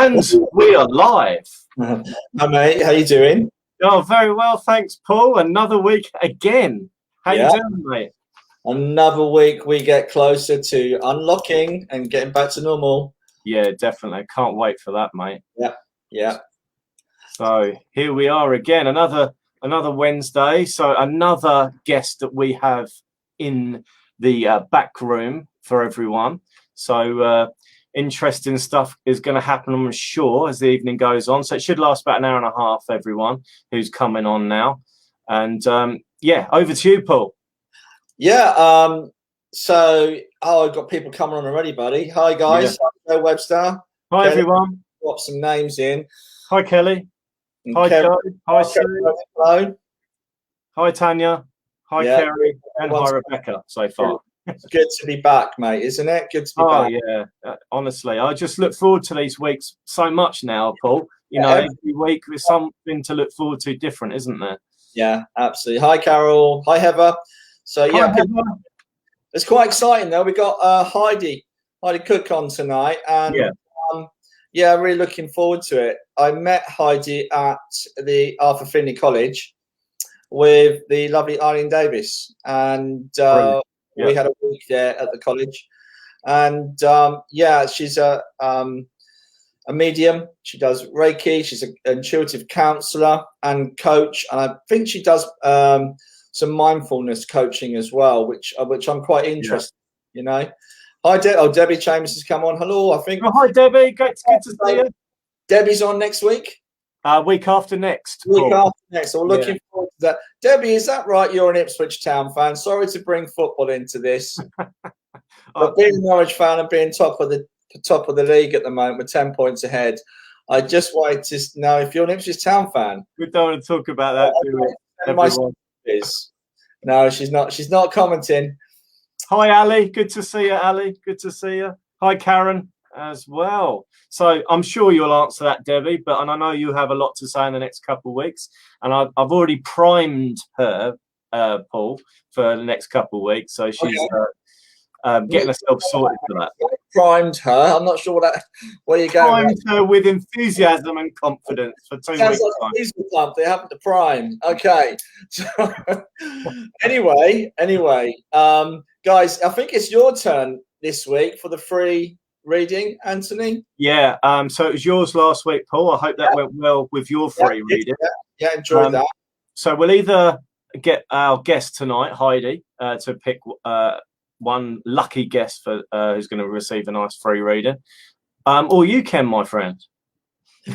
And we are live. Hi mate, how you doing? Oh, very well, thanks, Paul. Another week again. How you doing, mate? Another week we get closer to unlocking and getting back to normal. Yeah, definitely. Can't wait for that, mate. Yeah. So here we are again, another Wednesday. So another guest that we have in the back room for everyone. So interesting stuff is going to happen, I'm sure, as the evening goes on. So it should last about an hour and a half, everyone who's coming on now. And yeah, over to you, Paul. Yeah. So I've got people coming on already, buddy. Hi guys. Yeah. Hi Webster. Hi Kelly. everyone. Got some names in. Hi Kelly. And Hi Kerry. Joe. Hi Sue. Hello. Hi Tanya. Hi Kerry. And hi Rebecca so far. It's good to be back, mate, isn't it? Good to be back. Oh yeah, honestly, I just look forward to these weeks so much now, Paul. You know, every week there's something to look forward to different, isn't there? Yeah, absolutely. Hi Carol. Hi Heather. So yeah, it's quite exciting though. We got Heidi Koch on tonight, and yeah, really looking forward to it. I met Heidi at the Arthur Findlay College with the lovely Eileen Davis, and we had a week there at the college. And yeah, she's a medium. She does Reiki. She's an intuitive counselor and coach, and I think she does some mindfulness coaching as well, which I'm quite interested in, you know. Hi, Debbie Chambers has come on. Hello, I think. Oh, hi, Debbie. Good to see you. Debbie's on next week. Week after next. Week after next. So we're looking forward to that. Debbie, is that right? You're an Ipswich Town fan. Sorry to bring football into this, but being a Norwich fan and being top of the league at the moment with 10 points ahead, I just wanted to know if you're an Ipswich Town fan. We don't want to talk about that, do we? No, she's not. She's not commenting. Hi, Ali. Good to see you, Ali. Good to see you. Hi, Karen, as well. So I'm sure you'll answer that, Debbie, and I know you have a lot to say in the next couple of weeks. And I've already primed her, Paul, for the next couple of weeks. So she's getting herself sorted for that. Primed her. I'm not sure where you're going. Primed her with enthusiasm and confidence for 2 weeks. Like they haven't to prime. Okay. So, anyway, guys, I think it's your turn this week for the free reading, Anthony. Yeah. So it was yours last week, Paul. I hope that went well with your free reading. Yeah, enjoyed that. So we'll either get our guest tonight, Heidi, to pick one lucky guest for who's going to receive a nice free reading, or you can, my friend.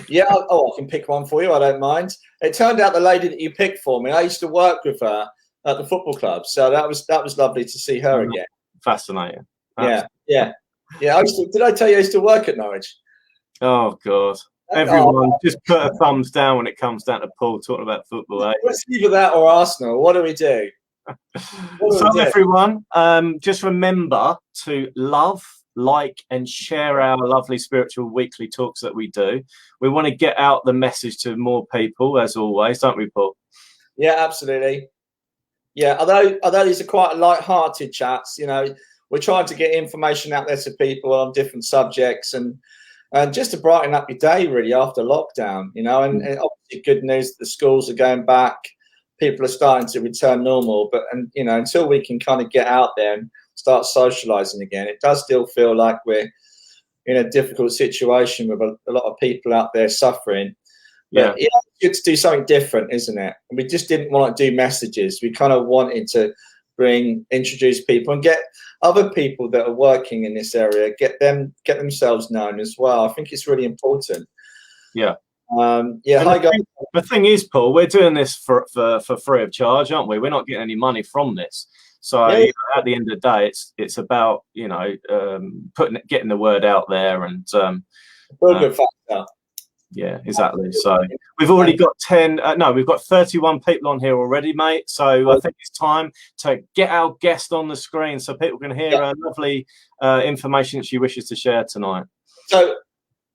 Yeah. I can pick one for you. I don't mind. It turned out the lady that you picked for me, I used to work with her at the football club, so that was lovely to see her again. Fascinating. Yeah. Did I tell you I used to work at Norwich? Oh God. Everyone just put a thumbs down when it comes down to Paul talking about football. Eh? Let's either that or Arsenal. What do we do? Everyone, just remember to love, like, and share our lovely spiritual weekly talks that we do. We want to get out the message to more people, as always, don't we, Paul? Yeah, absolutely. Yeah, although these are quite light-hearted chats, you know, we're trying to get information out there to people on different subjects and just to brighten up your day, really, after lockdown, you know, and obviously good news that the schools are going back. People are starting to return normal, but you know, until we can kind of get out there and start socializing again, it does still feel like we're in a difficult situation with a lot of people out there suffering. But yeah, it's good to do something different, isn't it? And we just didn't want to do messages. We kind of wanted to introduce people and get other people that are working in this area, get themselves known as well. I think it's really important. Yeah. Hi guys. The thing is, Paul, we're doing this for free of charge, aren't we? We're not getting any money from this. So you know, at the end of the day, it's about, you know, getting the word out there and good factor. Yeah, exactly. So we've already got 31 people on here already, mate. So I think it's time to get our guest on the screen so people can hear lovely information that she wishes to share tonight. So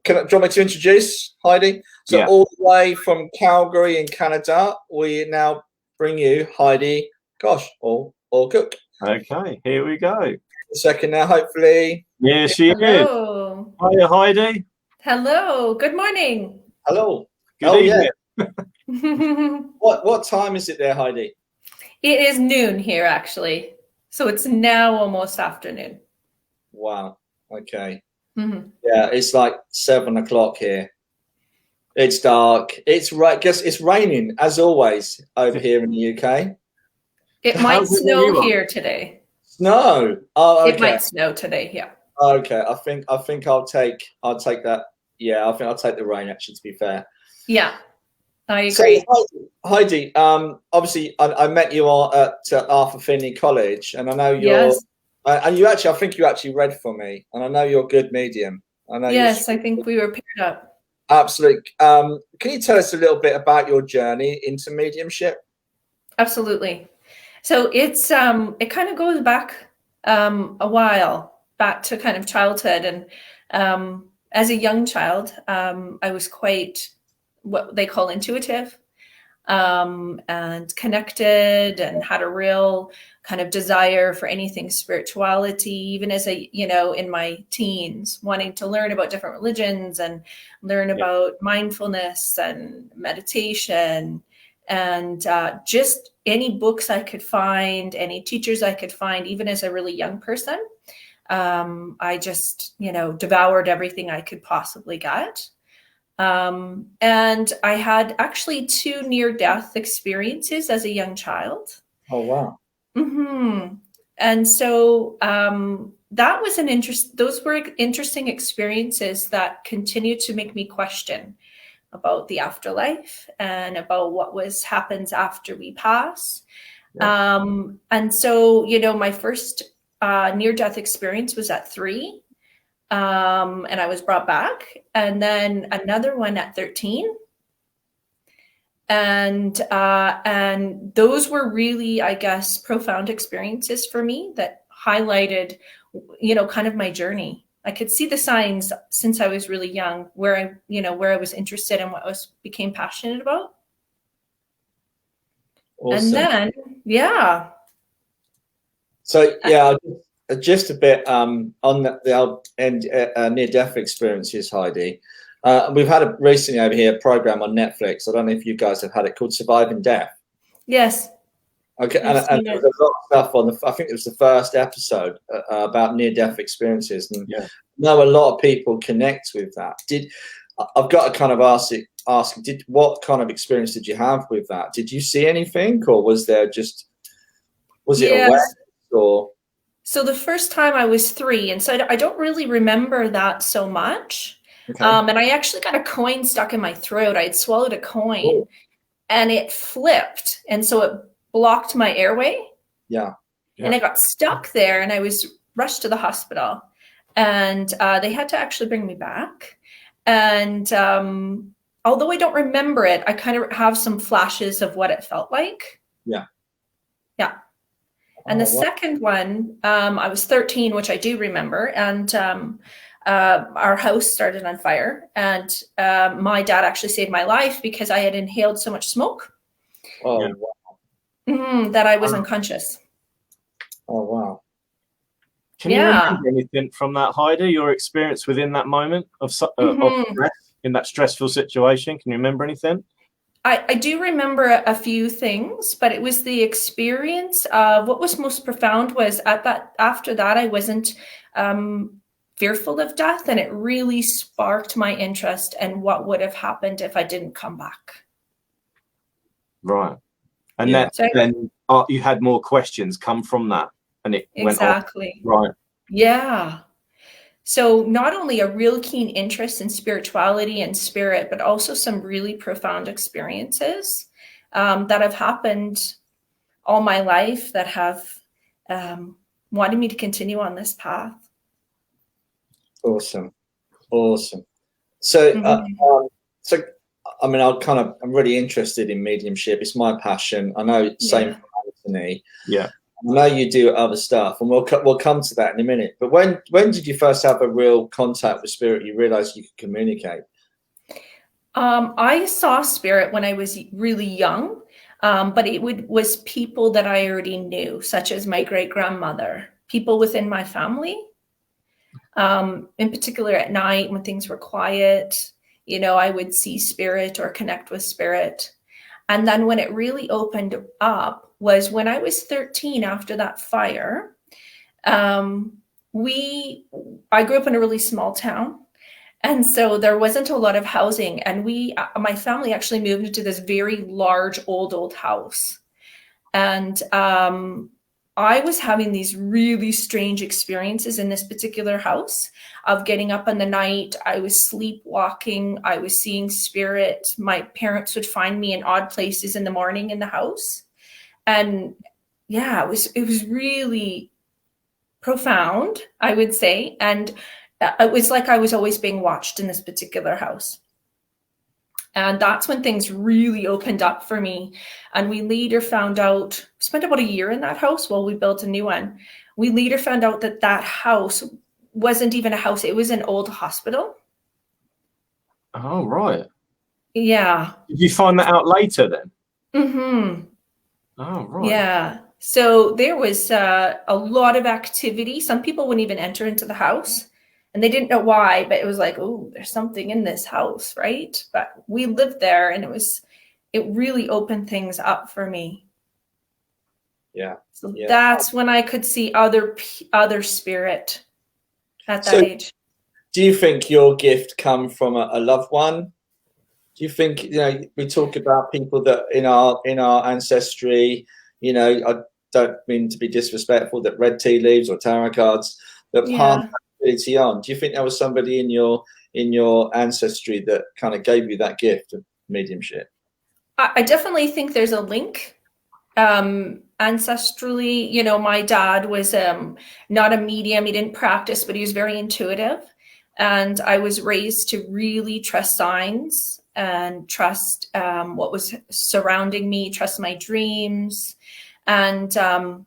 do you want me to introduce Heidi? So all the way from Calgary in Canada, we now bring you Heidi Koch or Cook. Okay, here we go. A second now, hopefully. Yeah, she is. Hiya, Heidi. Hello. Good morning. Hello. Good evening. It What time is it there, Heidi? is noon here, actually. So it's now almost afternoon. Wow. Okay. Mhm. Yeah, it's like 7 o'clock here. It's dark. It's right. Guess it's raining as always over here in the UK. It So might how's it where snow you are? here today. Snow. Oh, It okay. might snow today, yeah. Okay. I think I'll take that. Yeah, I think I'll take the rain. Actually, to be fair. Yeah, I So agree. Heidi, obviously I met you all at Arthur Finney College, and I know you're, Yes. and you actually, I think you actually read for me, and I know you're a good medium. I know Yes, I think we were paired up. absolutely. Can you tell us a little bit about your journey into mediumship? Absolutely. So it's it kind of goes back a while, back to kind of childhood. And as a young child, I was quite what they call intuitive. And connected and had a real kind of desire for anything spirituality, even as in my teens, wanting to learn about different religions and learn about mindfulness and meditation and just any books I could find, any teachers I could find, even as a really young person. I just, devoured everything I could possibly get. And I had actually 2 near-death experiences as a young child. Oh wow! And so that was those were interesting experiences that continued to make me question about the afterlife and about what happens after we pass. Yeah. And so, my first near-death experience was at 3. And I was brought back, and then another one at 13. And those were really, I guess, profound experiences for me that highlighted, kind of my journey. I could see the signs since I was really young where I was interested in what I became passionate about. Awesome. And then, yeah. So yeah, just a bit on the near-death experiences, Heidi. We've had recently over here a program on Netflix. I don't know if you guys have had it, called Surviving Death. Yes. Okay, and there's a lot of stuff on I think it was the first episode about near-death experiences, and I know a lot of people connect with that. I've got to kind of ask, what kind of experience did you have with that? Did you see anything, or was it awareness, or? So the first time I was 3, and so I don't really remember that so much. Okay. And I actually got a coin stuck in my throat. I had swallowed a coin, and it flipped, and so it blocked my airway. Yeah. And I got stuck there, and I was rushed to the hospital, and they had to actually bring me back. And although I don't remember it, I kind of have some flashes of what it felt like. Yeah. And the second one, I was 13, which I do remember, and our house started on fire, and my dad actually saved my life because I had inhaled so much smoke that I was unconscious. Oh wow! Can you remember anything from that, Heidi? Your experience within that moment of stress, in that stressful situation? Can you remember anything? I do remember a few things, but it was the experience of what was most profound was after that, I wasn't fearful of death, and it really sparked my interest in what would have happened if I didn't come back. Right. And then you had more questions come from that, and it went on. Right. Yeah. So not only a real keen interest in spirituality and spirit, but also some really profound experiences that have happened all my life that have wanted me to continue on this path. Awesome. So, I mean, I'm really interested in mediumship. It's my passion. I know, same for Anthony. Yeah. I know you do other stuff, and we'll come to that in a minute. But when did you first have a real contact with spirit? You realized you could communicate? I saw spirit when I was really young, but it was people that I already knew, such as my great grandmother, people within my family. In particular at night when things were quiet, you know, I would see spirit or connect with spirit. And then when it really opened up was when I was 13 after that fire. I grew up in a really small town. And so there wasn't a lot of housing. And my family actually moved into this very large, old house. And I was having these really strange experiences in this particular house of getting up in the night. I was sleepwalking. I was seeing spirit. My parents would find me in odd places in the morning in the house. And yeah, it was really profound, I would say. And it was like I was always being watched in this particular house. And that's when things really opened up for me. And we later found out, spent about a year in that house while we built a new one. We later found out that that house wasn't even a house. It was an old hospital. Oh, right. Yeah. Did you find that out later then? Mm-hmm. Oh, right. Yeah. So there was a lot of activity. Some people wouldn't even enter into the house. And they didn't know why, but it was like, oh, there's something in this house, right? But we lived there, and it really opened things up for me. Yeah. So that's when I could see other spirit at that age. Do you think your gift come from a loved one? Do you think, you know, we talk about people that in our ancestry, you know, I don't mean to be disrespectful, that read tea leaves or tarot cards, that passed ability on. Do you think there was somebody in your ancestry that kind of gave you that gift of mediumship? I definitely think there's a link. Ancestrally, you know, my dad was not a medium. He didn't practice, but he was very intuitive. And I was raised to really trust signs and trust what was surrounding me, trust my dreams. And,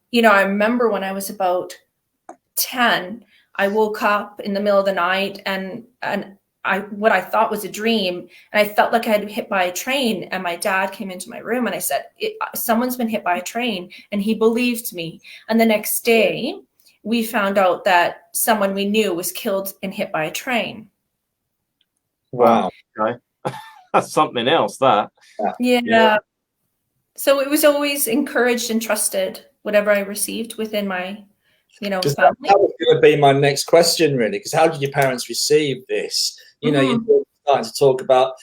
you know, I remember when I was about 10, I woke up in the middle of the night and what I thought was a dream. And I felt like I had been hit by a train. And my dad came into my room and I said, someone's been hit by a train. And he believed me. And the next day we found out that someone we knew was killed and hit by a train. Wow. Okay. That's something else, that. Yeah. So it was always encouraged and trusted, whatever I received within my, you know, family. That was going to be my next question, really, because how did your parents receive this? You know, you're starting to talk about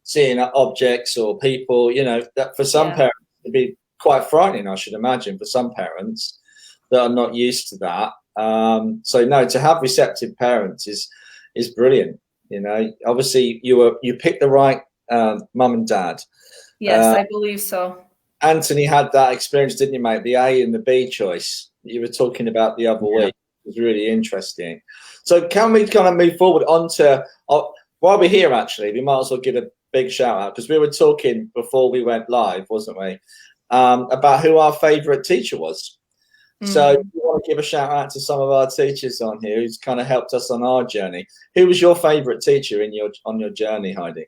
seeing objects or people, you know, that for some parents it'd be quite frightening, I should imagine, for some parents that are not used to that. So no, to have receptive parents is brilliant. You know, obviously you picked the right mum and dad. Yes, I believe so. Anthony had that experience, didn't you, mate? The A and the B choice that you were talking about the other week. It was really interesting. So can we kind of move forward onto, while we're here, actually, we might as well give a big shout out, because we were talking before we went live, wasn't we, about who our favourite teacher was. So we want to give a shout out to some of our teachers on here who's kind of helped us on our journey. Who was your favourite teacher on your journey, Heidi?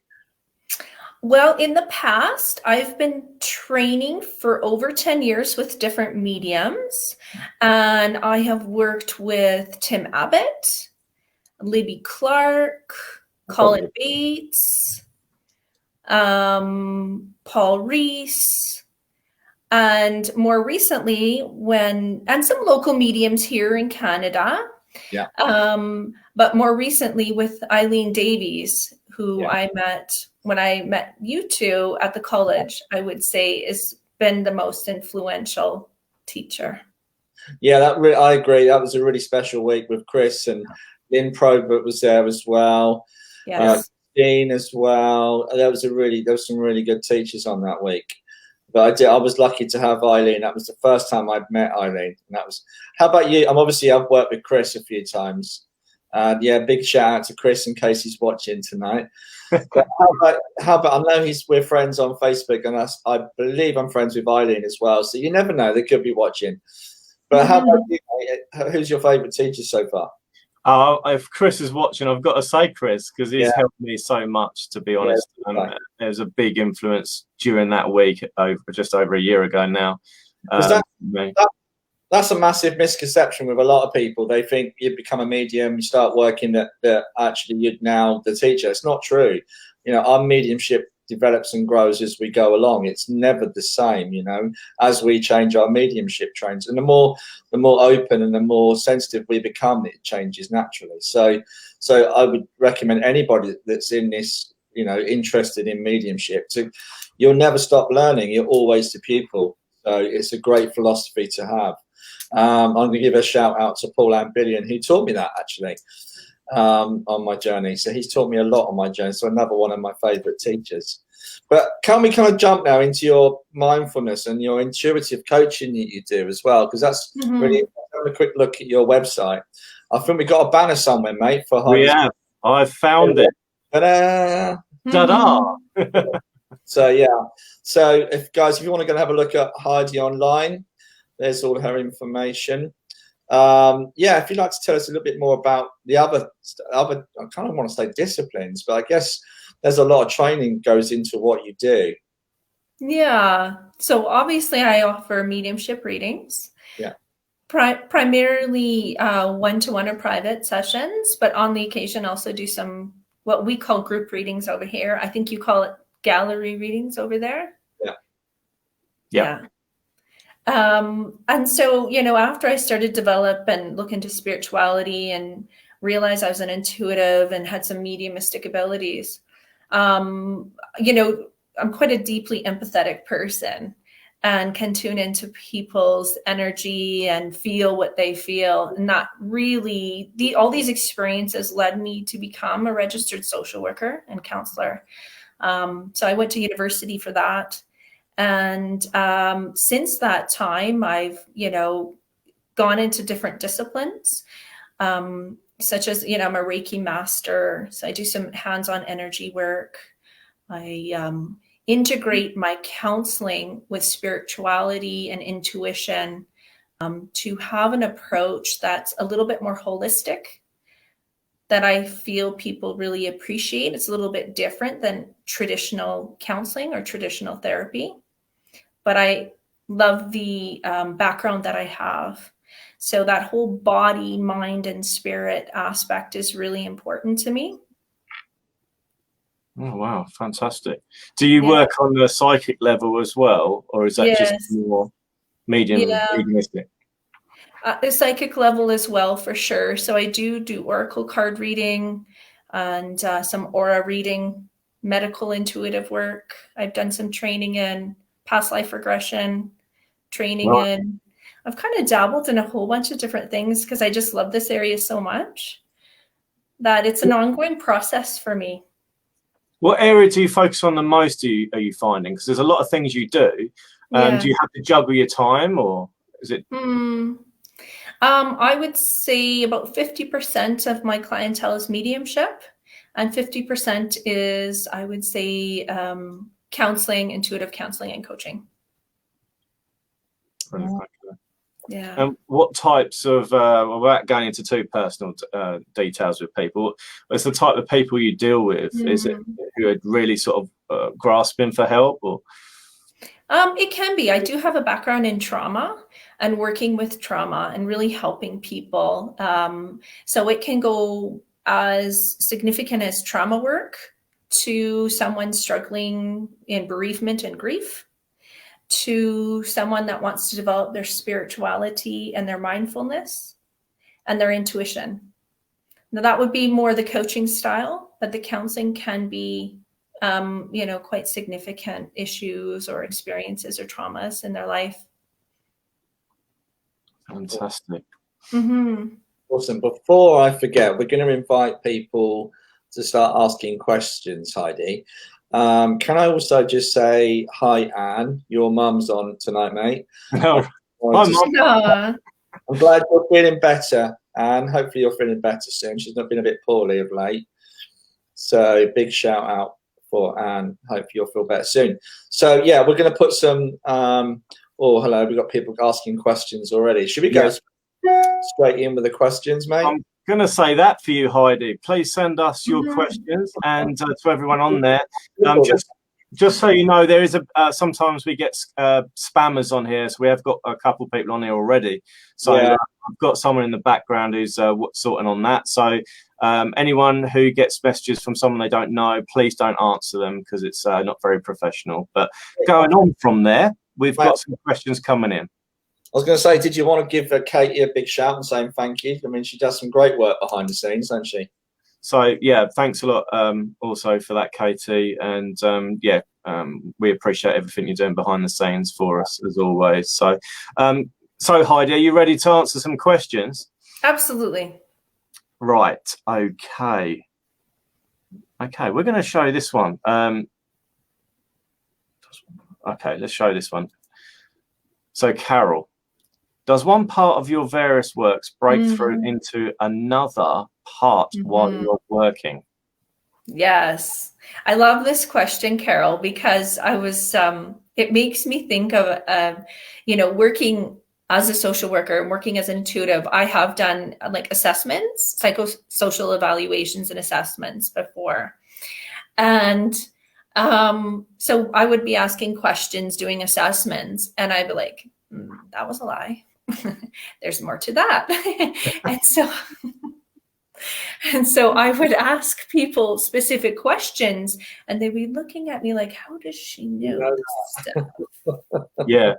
Well, in the past, I've been training for over 10 years with different mediums, and I have worked with Tim Abbott, Libby Clark, Colin Bates, Paul Reese, and more recently and some local mediums here in Canada. Yeah. But more recently with Eileen Davies, who I met when I met you two at the college, I would say has been the most influential teacher. Yeah, I agree. That was a really special week with Chris, and Lynn Probert was there as well. Yes. Dean as well. There was some really good teachers on that week. But I was lucky to have Eileen. That was the first time I'd met Eileen. And how about you? I've worked with Chris a few times. Big shout out to Chris in case he's watching tonight. But how about I know we're friends on Facebook, and I believe I'm friends with Eileen as well. So you never know, they could be watching. But how about you? Who's your favourite teacher so far? If Chris is watching, I've got to say Chris, because he's helped me so much, to be honest. There was a big influence during that week, just over a year ago now. that's a massive misconception with a lot of people. They think you become a medium, you start working that actually you're now the teacher. It's not true. You know, our mediumship develops and grows as we go along. It's never the same, you know, as we change our mediumship trains. And the more open and the more sensitive we become, it changes naturally. So I would recommend anybody that's in this, you know, interested in mediumship, you'll never stop learning. You're always the pupil. So it's a great philosophy to have. I'm going to give a shout out to Paul Ambillion, who taught me that actually on my journey. So he's taught me a lot on my journey. So another one of my favorite teachers. But can we kind of jump now into your mindfulness and your intuitive coaching that you do as well? Because that's really, have a quick look at your website. I think we got a banner somewhere, mate, for Heidi. We have. I've found it. Ta-da! Ta-da! So yeah. So if you want to go and have a look at Heidi online, there's all her information. Yeah, if you'd like to tell us a little bit more about the other, I kind of want to say disciplines, but I guess there's a lot of training goes into what you do. Yeah. So obviously I offer mediumship readings. Yeah. Primarily one-to-one or private sessions, but on the occasion also do some what we call group readings over here. I think you call it gallery readings over there. Yeah. Yeah. And so, you know, after I started to develop and look into spirituality and realize I was an intuitive and had some mediumistic abilities, you know, I'm quite a deeply empathetic person and can tune into people's energy and feel what they feel. And that really, all these experiences led me to become a registered social worker and counselor. So I went to university for that. And since that time, I've, you know, gone into different disciplines, such as, you know, I'm a Reiki master. So I do some hands-on energy work. I integrate my counseling with spirituality and intuition to have an approach that's a little bit more holistic, that I feel people really appreciate. It's a little bit different than traditional counseling or traditional therapy, but I love the background that I have. So that whole body, mind, and spirit aspect is really important to me. Oh, wow. Fantastic. Do you work on the psychic level as well, or is that just more mediumistic? The psychic level as well, for sure. So I do oracle card reading and some aura reading, medical intuitive work. I've done some training in past life regression, training in. I've kind of dabbled in a whole bunch of different things because I just love this area so much that it's an ongoing process for me. What area do you focus on the most, are you finding? Because there's a lot of things you do. Do you have to juggle your time, or is it? I would say about 50% of my clientele is mediumship, and 50% is, I would say, counseling, intuitive counseling, and coaching. Yeah. And what types of, without going into too personal details with people, what's the type of people you deal with? Is it who are really sort of grasping for help, or? It can be. I do have a background in trauma and working with trauma and really helping people. So it can go as significant as trauma work to someone struggling in bereavement and grief, to someone that wants to develop their spirituality and their mindfulness and their intuition. Now that would be more the coaching style, but the counseling can be, you know, quite significant issues or experiences or traumas in their life. Fantastic. Awesome. Before I forget, we're going to invite people to start asking questions, Heidi. Can I also just say hi, Anne? Your mum's on tonight, mate. Oh, hi, Mum. I'm glad you're feeling better, Anne. Hopefully you're feeling better soon. She's not been a bit poorly of late. So big shout out for Anne. Hope you'll feel better soon. So yeah, we're going to put some. Oh, hello. We've got people asking questions already. Should we go straight in with the questions, mate? I'm going to say that for you, Heidi. Please send us your questions, and to everyone on there, just so you know, there is sometimes we get spammers on here, so we have got a couple of people on here already. So Yeah. I've got someone in the background who's sorting on that. So anyone who gets messages from someone they don't know, please don't answer them because it's not very professional. But going on from there, we've got some questions coming in. I was going to say, did you want to give Katie a big shout and saying thank you? I mean, she does some great work behind the scenes, doesn't she? So yeah, thanks a lot also for that, Katie, and we appreciate everything you're doing behind the scenes for us as always. So so Heidi, are you ready to answer some questions? Absolutely. Right. Okay, we're going to show this one. Okay, let's show this one. So Carol, does one part of your various works break through into another part while you're working? Yes. I love this question, Carol, because I was, it makes me think of, working as a social worker and working as an intuitive. I have done like assessments, psychosocial evaluations and assessments before. And so I would be asking questions, doing assessments, and I'd be like, that was a lie. There's more to that. And so I would ask people specific questions and they'd be looking at me like, how does she know this stuff? Yeah.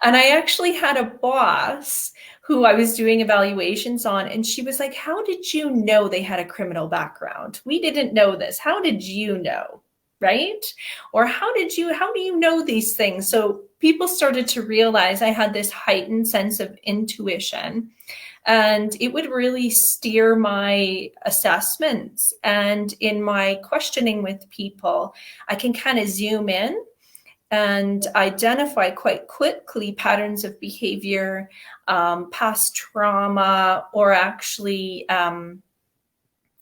And I actually had a boss who I was doing evaluations on, and she was like, how did you know they had a criminal background? We didn't know this. How did you know? Right? Or how do you know these things? So people started to realize I had this heightened sense of intuition, and it would really steer my assessments. And in my questioning with people, I can kind of zoom in and identify quite quickly patterns of behavior, past trauma, or actually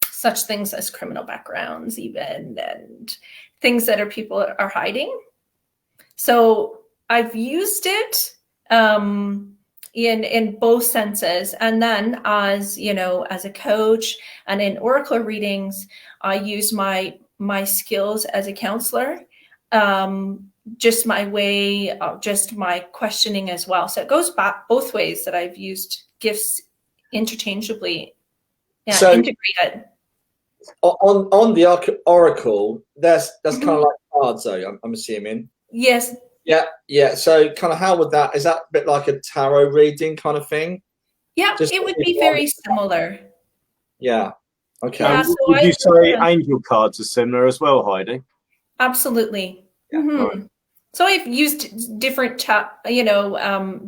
such things as criminal backgrounds even, and things that people are hiding. So I've used it in both senses. And then as a coach and in oracle readings, I use my skills as a counselor, just my way of just my questioning as well. So it goes back both ways that I've used gifts interchangeably. Yeah, so integrated. On the oracle, that's kind of like cards, though. I'm assuming. Yes. Yeah. So, kind of, how would that? Is that a bit like a tarot reading kind of thing? Yeah, it would be very similar. Yeah. Okay. Yeah, so would you say angel cards are similar as well, Heidi? Absolutely. Yeah. Right. So I've used different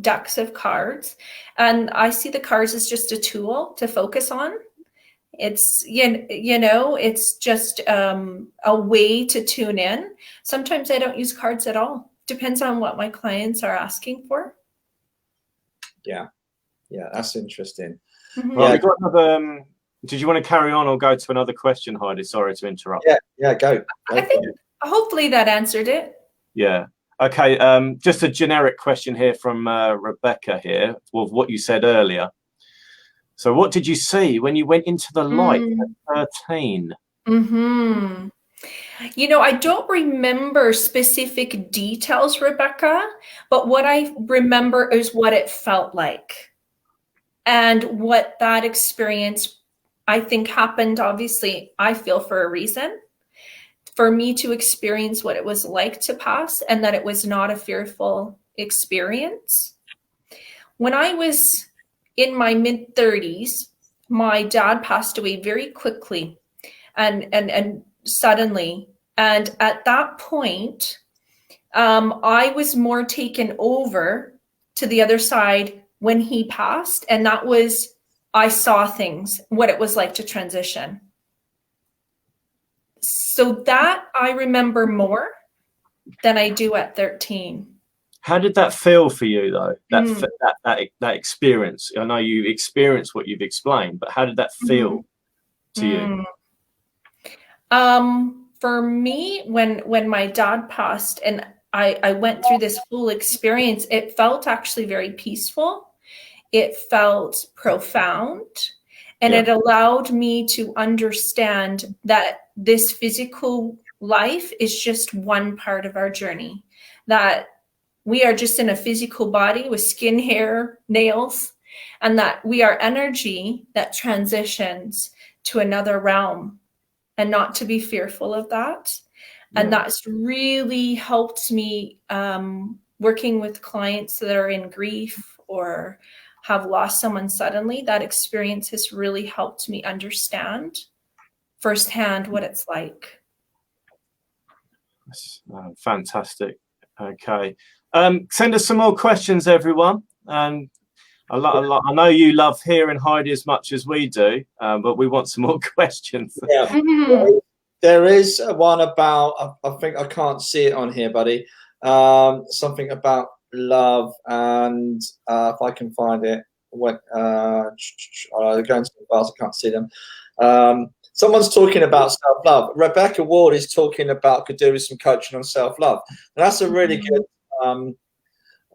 decks of cards, and I see the cards as just a tool to focus on. It's, it's just a way to tune in. Sometimes I don't use cards at all. Depends on what my clients are asking for. Yeah, that's interesting. Mm-hmm. Well, we've got another. Did you want to carry on or go to another question, Heidi? Sorry to interrupt. Yeah, go. I think hopefully that answered it. Yeah. Okay. Just a generic question here from Rebecca here with what you said earlier. So what did you see when you went into the light at 13? Mm-hmm. I don't remember specific details, Rebecca, but what I remember is what it felt like. And what that experience, I think, happened, obviously, I feel for a reason, for me to experience what it was like to pass, and that it was not a fearful experience. When I was in my mid-30s, my dad passed away very quickly and suddenly. And at that point, I was more taken over to the other side when he passed. And that was, I saw things, what it was like to transition. So that I remember more than I do at 13. How did that feel for you, though? That experience. I know you experienced what you've explained, but how did that feel to you? For me, when my dad passed and I went through this full experience, it felt actually very peaceful. It felt profound, and it allowed me to understand that this physical life is just one part of our journey, that we are just in a physical body with skin, hair, nails, and that we are energy that transitions to another realm, and not to be fearful of that. And that's really helped me working with clients that are in grief or have lost someone suddenly. That experience has really helped me understand firsthand what it's like. That's, fantastic. Okay. Send us some more questions, everyone. And I know you love hearing Heidi as much as we do, but we want some more questions. Yeah. Mm-hmm. There is one about, I think I can't see it on here, buddy. Something about love, and if I can find it, they're going so fast I can't see them. Someone's talking about self-love. Rebecca Ward is talking about could do with some coaching on self-love. And that's a really good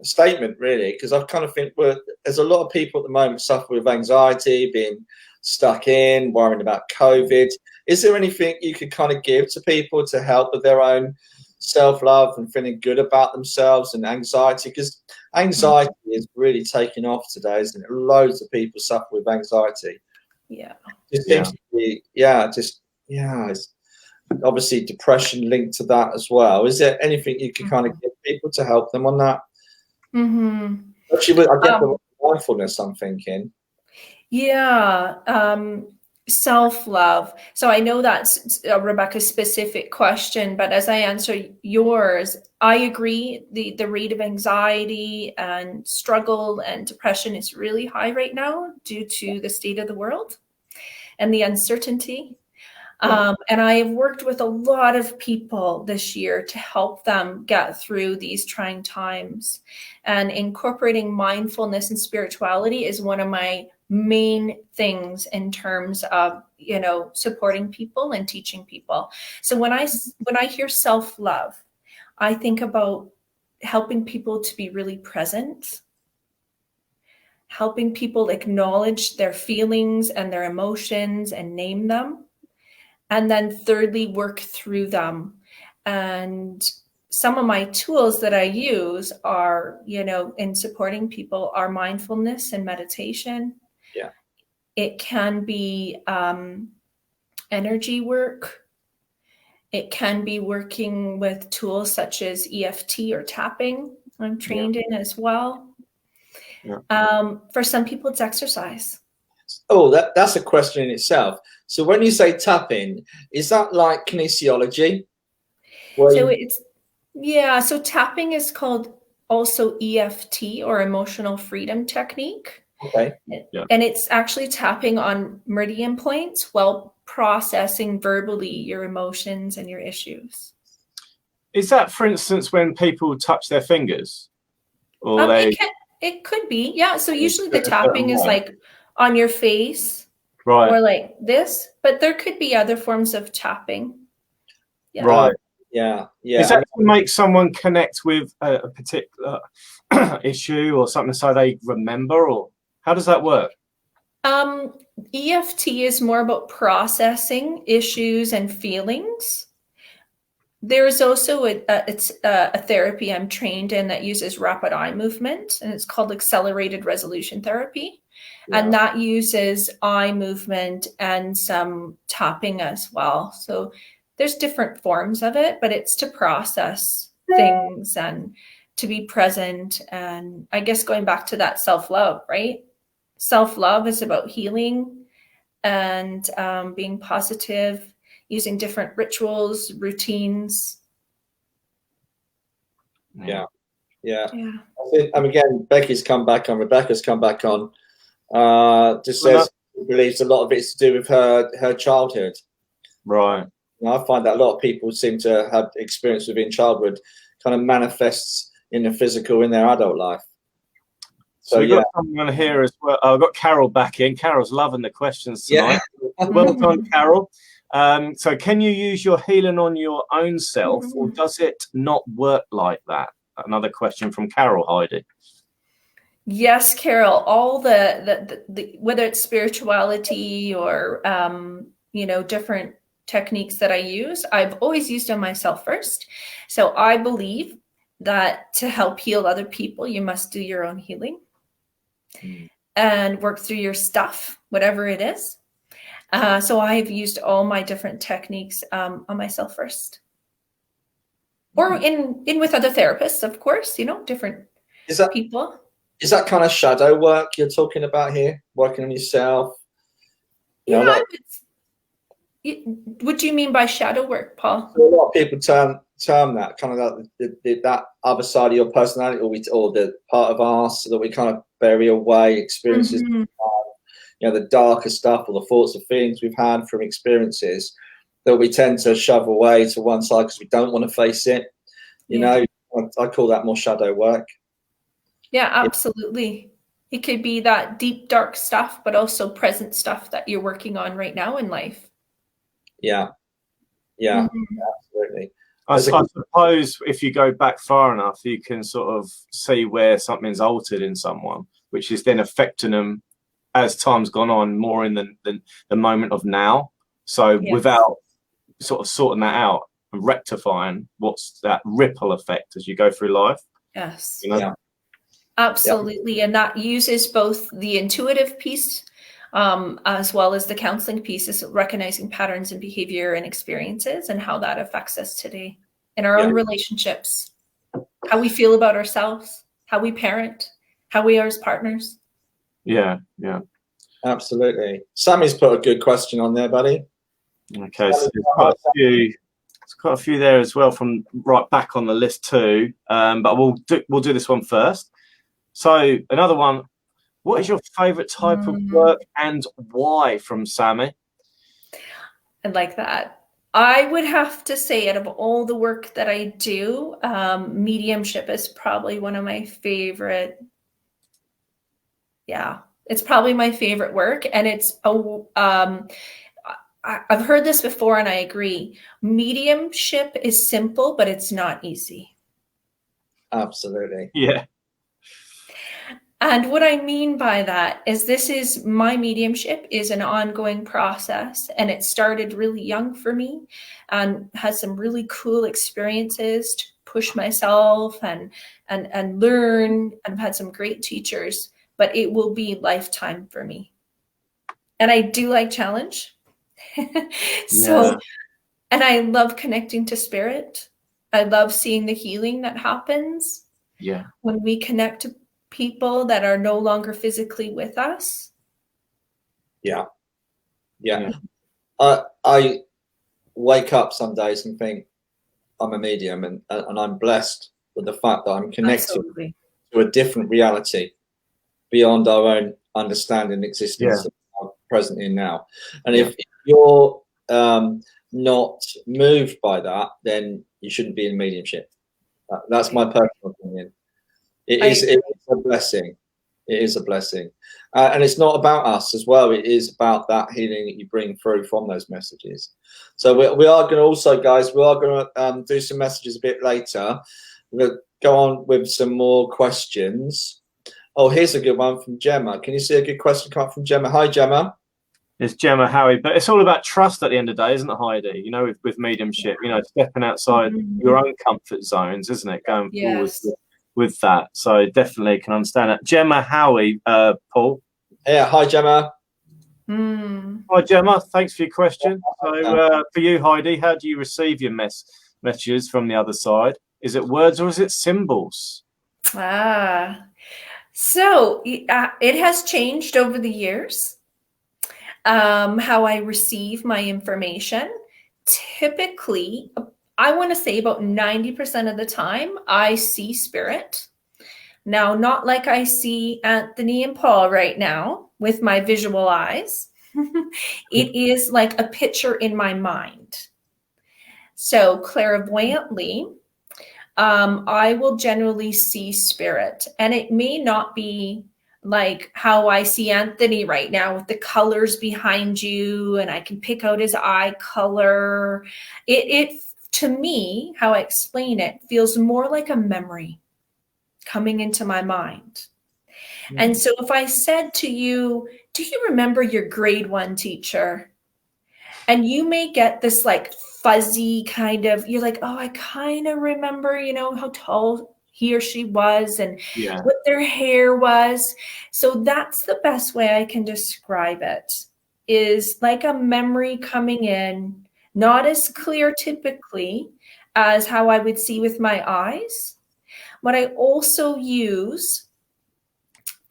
statement, really, because I kind of think there's a lot of people at the moment suffering with anxiety, being stuck in, worrying about COVID. Is there anything you could kind of give to people to help with their own self-love and feeling good about themselves and anxiety? Because anxiety is really taking off today, isn't it? Loads of people suffer with anxiety. Yeah. It seems to be, it's obviously depression linked to that as well. Is there anything you can kind of give people to help them on that? Actually, I get the mindfulness, I'm thinking. Yeah. Self-love. So I know that's a Rebecca specific question, but as I answer yours, I agree. The rate of anxiety and struggle and depression is really high right now due to the state of the world and the uncertainty. And I have worked with a lot of people this year to help them get through these trying times. And incorporating mindfulness and spirituality is one of my main things in terms of, supporting people and teaching people. So when I hear self-love, I think about helping people to be really present, helping people acknowledge their feelings and their emotions and name them. And then thirdly, work through them. And some of my tools that I use are, in supporting people, are mindfulness and meditation. Yeah. It can be energy work. It can be working with tools such as EFT or tapping. I'm trained in as well. Yeah. For some people, it's exercise. Oh, that's a question in itself. So when you say tapping, is that like kinesiology? So tapping is called also EFT, or emotional freedom technique. Okay. Yeah. And it's actually tapping on meridian points while processing verbally your emotions and your issues. Is that, for instance, when people touch their fingers? Or it could be, yeah. So usually the tapping is like on your face, right, or like this, but there could be other forms of tapping. Yeah. Right. Yeah. Is that to make someone connect with a particular issue or something so they remember, or how does that work? EFT is more about processing issues and feelings. There's also a therapy I'm trained in that uses rapid eye movement, and it's called accelerated resolution therapy. Yeah. And that uses eye movement and some tapping as well. So there's different forms of it, but it's to process things and to be present. And I guess going back to that self-love, right? Self-love is about healing and being positive, using different rituals, routines. Yeah. And again, Rebecca's come back on. Just says she believes a lot of it's to do with her childhood. Right. And I find that a lot of people seem to have experience within childhood kind of manifests in the physical in their adult life. So we've got someone here as well. I've got Carol back in. Carol's loving the questions tonight. Yeah. Well done, Carol. So can you use your healing on your own self, or does it not work like that? Another question from Carol, Heidi. Yes, Carol, all the whether it's spirituality or, different techniques that I use, I've always used on myself first. So I believe that to help heal other people, you must do your own healing and work through your stuff, whatever it is. So I've used all my different techniques on myself first, or in with other therapists, of course. Different people. Is that kind of shadow work you're talking about here? Working on yourself? What do you mean by shadow work, Paul? So a lot of people term that kind of like that other side of your personality, or the part of us that we kind of bury away, experiences, the darker stuff or the thoughts or feelings we've had from experiences that we tend to shove away to one side because we don't want to face it. I call that more shadow work. Yeah, absolutely. It could be that deep, dark stuff, but also present stuff that you're working on right now in life. Yeah, absolutely. I suppose if you go back far enough, you can sort of see where something's altered in someone, which is then affecting them as time's gone on more in the moment of now. So without sort of sorting that out and rectifying what's that ripple effect as you go through life. Yes. Yeah. Absolutely. And that uses both the intuitive piece as well as the counseling piece, is recognizing patterns and behavior and experiences and how that affects us today in our own relationships, how we feel about ourselves, how we parent, how we are as partners. Yeah. Absolutely. Sammy's put a good question on there, buddy. Okay, so there's quite a few there as well from right back on the list too. But we'll do this one first. So another one, what is your favorite type of work and why, from Sammy? I like that. I would have to say, out of all the work that I do, mediumship is probably one of my favorite. Yeah, it's probably my favorite work. And it's I've heard this before and I agree. Mediumship is simple, but it's not easy. Absolutely. Yeah. And what I mean by that is my mediumship is an ongoing process, and it started really young for me and had some really cool experiences to push myself and learn, and I've had some great teachers, but it will be lifetime for me. And I do like challenge. So, and I love connecting to spirit. I love seeing the healing that happens when we connect to people that are no longer physically with us. Yeah. I wake up some days and think I'm a medium, and I'm blessed with the fact that I'm connected to a different reality beyond our own understanding and existence that are present in now. And if you're not moved by that, then you shouldn't be in mediumship. That's my personal opinion. It is a blessing. It is a blessing. And it's not about us as well. It is about that healing that you bring through from those messages. So we are going to also, guys, we are going to do some messages a bit later. We're going to go on with some more questions. Oh, here's a good one from Gemma. Can you see a good question come up from Gemma? Hi, Gemma. It's Gemma Howie, but it's all about trust at the end of the day, isn't it, Heidi? With mediumship, stepping outside your own comfort zones, isn't it? Going forward with that. So definitely can understand that. Gemma Howie, Paul. Yeah, hi, Gemma. Hi, Gemma. Thanks for your question. So for you, Heidi, how do you receive your messages from the other side? Is it words or is it symbols? So it has changed over the years. How I receive my information. Typically, I want to say about 90% of the time, I see spirit. Now, not like I see Anthony and Paul right now with my visual eyes. It is like a picture in my mind. So clairvoyantly, I will generally see spirit, and it may not be like how I see Anthony right now with the colors behind you, and I can pick out his eye color. It to me, how I explain it, feels more like a memory coming into my mind. And so if I said to you, do you remember your grade 1 teacher? And you may get this like fuzzy kind of, you're like, oh, I kind of remember, you know, how tall he or she was and what their hair was. So that's the best way I can describe it, is like a memory coming in, not as clear typically as how I would see with my eyes. But I also use,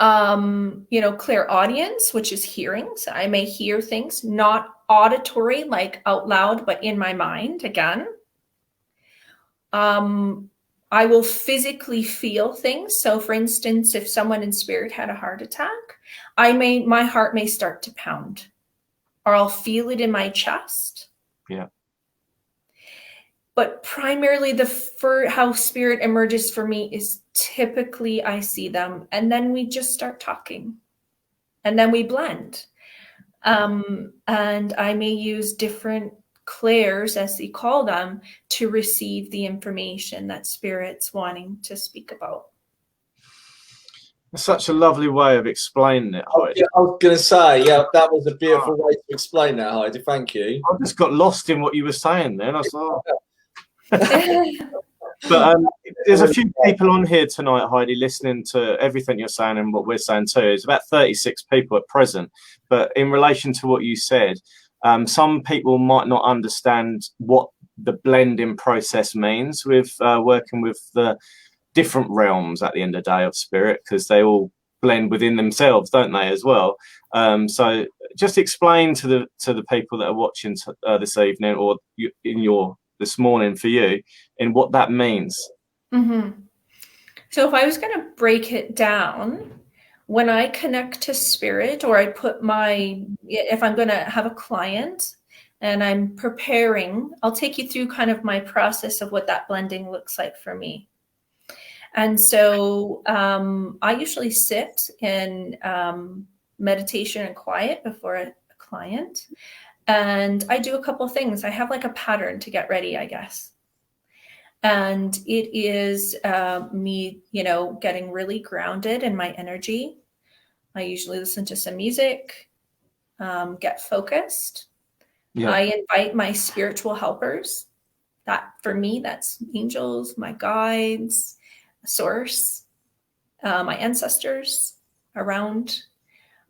you know, clairaudience, which is hearing. So I may hear things, not auditory, like out loud, but in my mind again. I will physically feel things. So for instance, if someone in spirit had a heart attack, my heart may start to pound, or I'll feel it in my chest. Yeah. But primarily how spirit emerges for me is typically I see them and then we just start talking and then we blend. And I may use different clairs, as they call them, to receive the information that spirit's wanting to speak about. It's such a lovely way of explaining it, Heidi. I was going to say, yeah, that was a beautiful way to explain that, Heidi. Thank you. I just got lost in what you were saying then. I was like, but there's a few people on here tonight, Heidi, listening to everything you're saying and what we're saying too. It's about 36 people at present. But in relation to what you said, some people might not understand what the blending process means with working with the different realms at the end of the day of spirit, because they all blend within themselves, don't they, as well? So just explain to the people that are watching this evening or this morning for you, in what that means. Mm-hmm. So if I was going to break it down, when I connect to spirit, or I put if I'm going to have a client and I'm preparing, I'll take you through kind of my process of what that blending looks like for me. And so I usually sit in meditation and quiet before a client. And I do a couple of things. I have like a pattern to get ready, I guess. And it is me, you know, getting really grounded in my energy. I usually listen to some music, get focused. Yeah. I invite my spiritual helpers. That for me, that's angels, my guides, source, my ancestors around.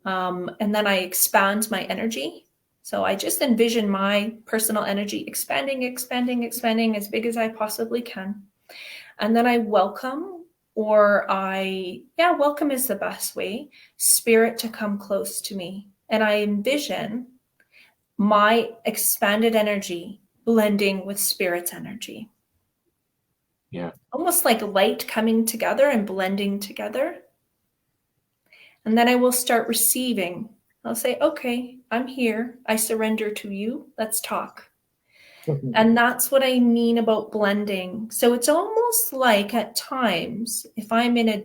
And then I expand my energy. So I just envision my personal energy expanding as big as I possibly can. And then I welcome, welcome is the best way, spirit to come close to me. And I envision my expanded energy blending with spirit's energy. Yeah. Almost like light coming together and blending together. And then I will start receiving. I'll say, okay, I'm here. I surrender to you. Let's talk. And that's what I mean about blending. So it's almost like at times, if I'm in a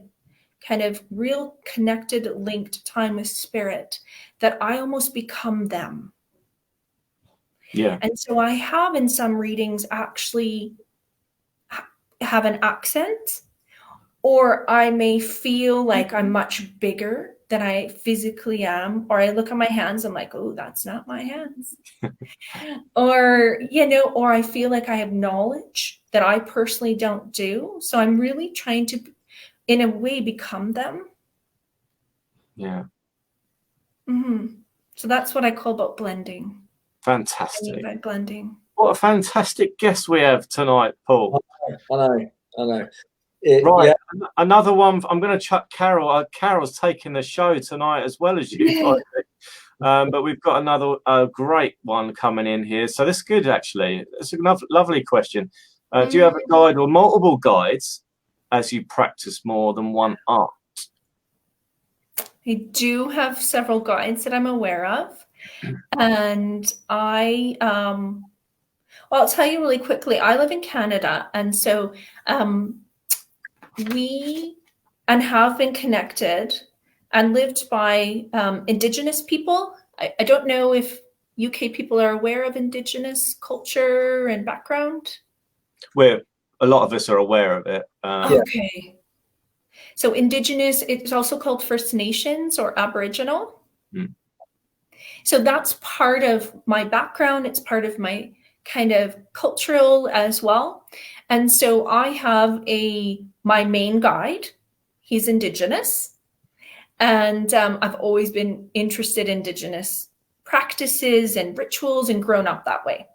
kind of real connected, linked time with spirit, that I almost become them. Yeah. And so I have in some readings actually have an accent, or I may feel like I'm much bigger than I physically am, or I look at my hands, I'm like, oh, that's not my hands. Or, you know, or I feel like I have knowledge that I personally don't do. So I'm really trying to, in a way, become them. Yeah. Mm-hmm. So that's what I call about blending. Fantastic. By blending. What a fantastic guest we have tonight, Paul. I know. Right, yeah. Another one. I'm going to chuck Carol. Carol's taking the show tonight as well as you. But we've got another great one coming in here. So this is good, actually. It's a lovely question. Do you have a guide or multiple guides as you practice more than one art? I do have several guides that I'm aware of. And I'll tell you really quickly, I live in Canada. And so we have been connected and lived by Indigenous people. I don't know if UK people are aware of Indigenous culture and background. A lot of us are aware of it. Okay. So Indigenous, it's also called First Nations or Aboriginal. So that's part of my background. It's part of my kind of cultural as well. And so I have my main guide. He's Indigenous. And I've always been interested in Indigenous practices and rituals and grown up that way.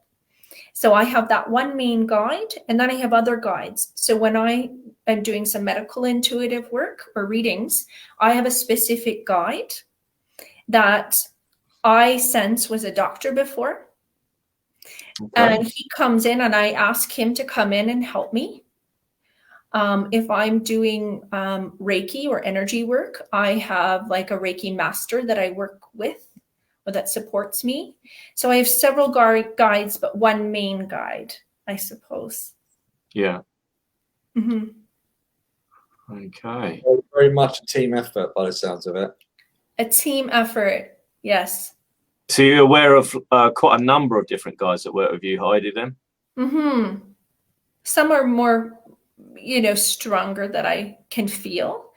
So I have that one main guide, and then I have other guides. So when I am doing some medical intuitive work or readings, I have a specific guide that I sense was a doctor before. Okay. And he comes in and I ask him to come in and help me. If I'm doing Reiki or energy work, I have like a Reiki master that I work with or that supports me. So I have several guides, but one main guide, I suppose. Yeah. Mm-hmm. Okay. Very much a team effort by the sounds of it. A team effort, yes. So you're aware of quite a number of different guys that work with you, Heidi, then? Mm-hmm. Some are more, stronger that I can feel.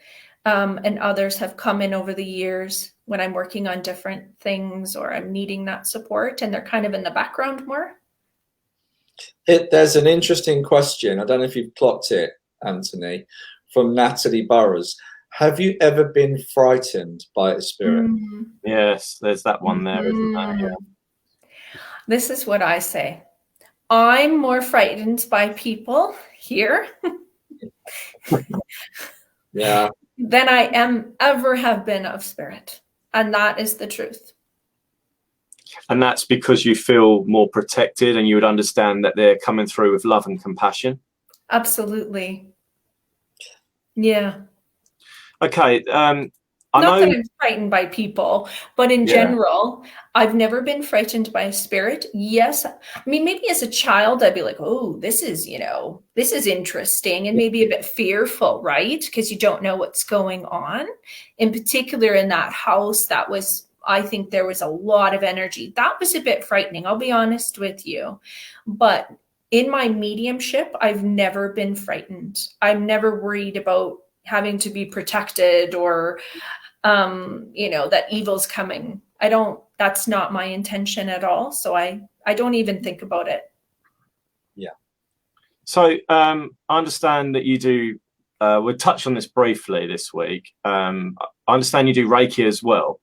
And others have come in over the years when I'm working on different things or I'm needing that support, and they're kind of in the background more. There's an interesting question. I don't know if you've clocked it, Anthony, from Natalie Burrows. Have you ever been frightened by a spirit? Mm-hmm. Yes, there's that one there, isn't there? Yeah. This is what I say. I'm more frightened by people here Yeah. than I ever have been of spirit. And that is the truth. And that's because you feel more protected and you would understand that they're coming through with love and compassion? Absolutely. Yeah. Okay. Not that I'm frightened by people, but in general, I've never been frightened by a spirit. Yes. I mean, maybe as a child, I'd be like, oh, this is interesting, and maybe a bit fearful, right? Because you don't know what's going on. In particular, in that house, I think there was a lot of energy. That was a bit frightening, I'll be honest with you. But in my mediumship, I've never been frightened. I'm never worried about having to be protected or that evil's coming. That's not my intention at all. So I don't even think about it. Yeah. So I understand that you do, we'll touch on this briefly this week. I understand you do Reiki as well.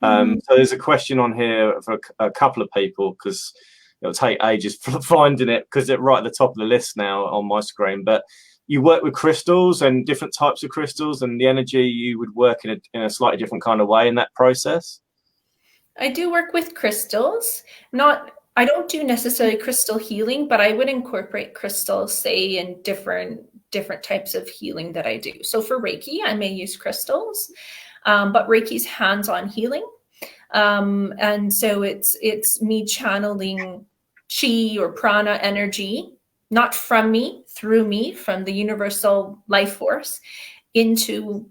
So there's a question on here for a couple of people, because it'll take ages finding it because it's right at the top of the list now on my screen. But you work with crystals and different types of crystals, and the energy you would work in a slightly different kind of way in that process. I do work with crystals. I don't do necessarily crystal healing, but I would incorporate crystals, say, in different types of healing that I do. So for Reiki, I may use crystals, but Reiki's hands-on healing. And so it's me channeling chi or prana energy, not from me, through me, from the universal life force into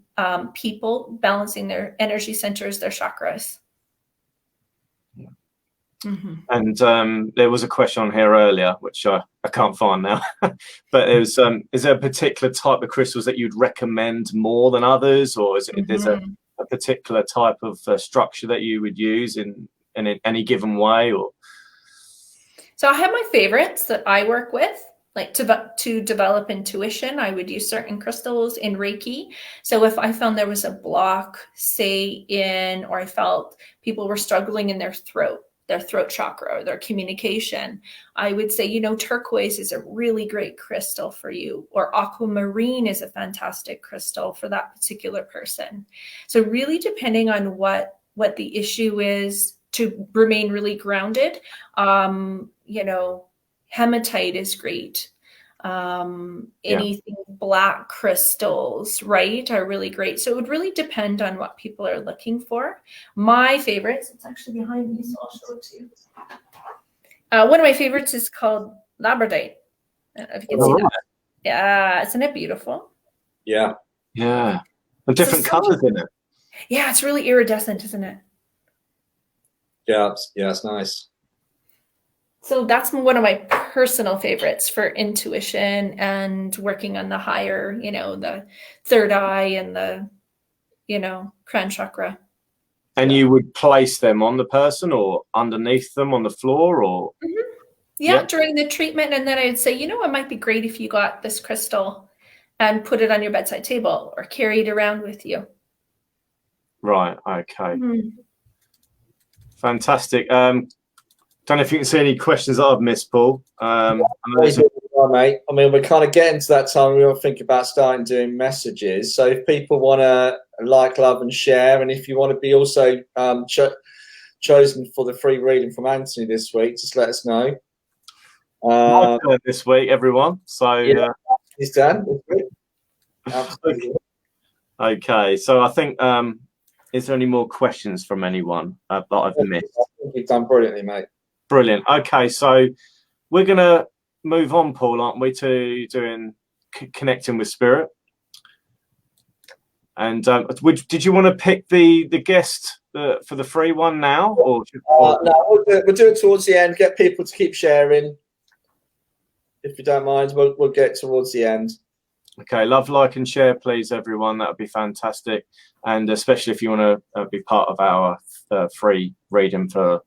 people, balancing their energy centers, their chakras. Yeah. Mm-hmm. And there was a question on here earlier, which I can't find now, but it was, is there a particular type of crystals that you'd recommend more than others, or is it, there's a particular type of structure that you would use in any given way? Or so I have my favorites that I work with. Like to develop intuition, I would use certain crystals in Reiki. So if I found there was a block, say or I felt people were struggling in their throat chakra or their communication, I would say, turquoise is a really great crystal for you, or aquamarine is a fantastic crystal for that particular person. So really depending on what the issue is, to remain really grounded, hematite is great. Anything black crystals, right, are really great. So it would really depend on what people are looking for. My favorites, it's actually behind me, so I'll show it to you. One of my favorites is called labradorite. I don't know if you can see that. Yeah, isn't it beautiful? Yeah. Yeah. And different colors in it. Yeah, it's really iridescent, isn't it? Yeah, it's nice. So that's one of my personal favorites for intuition and working on the higher, the third eye and the, crown chakra. And you would place them on the person or underneath them on the floor, or? Mm-hmm. Yeah, during the treatment. And then I'd say, it might be great if you got this crystal and put it on your bedside table or carry it around with you. Right. Okay. Mm-hmm. Fantastic. Don't know if you can see any questions that I've missed, Paul. Mate. I mean, we're kind of getting to that time we all think about starting doing messages. So if people want to like, love, and share, and if you want to be also chosen for the free reading from Anthony this week, just let us know. My turn this week, everyone. So he's done this week. Absolutely. Okay. So I think, is there any more questions from anyone that I've missed? I think you've done brilliantly, mate. Brilliant. Okay, so we're going to move on, Paul, aren't we, to doing connecting with spirit? And did you want to pick the guest for the free one now, or? No, we'll do it towards the end. Get people to keep sharing, if you don't mind. We'll get towards the end. Okay, love, like, and share, please, everyone. That would be fantastic, and especially if you want to be part of our free reading for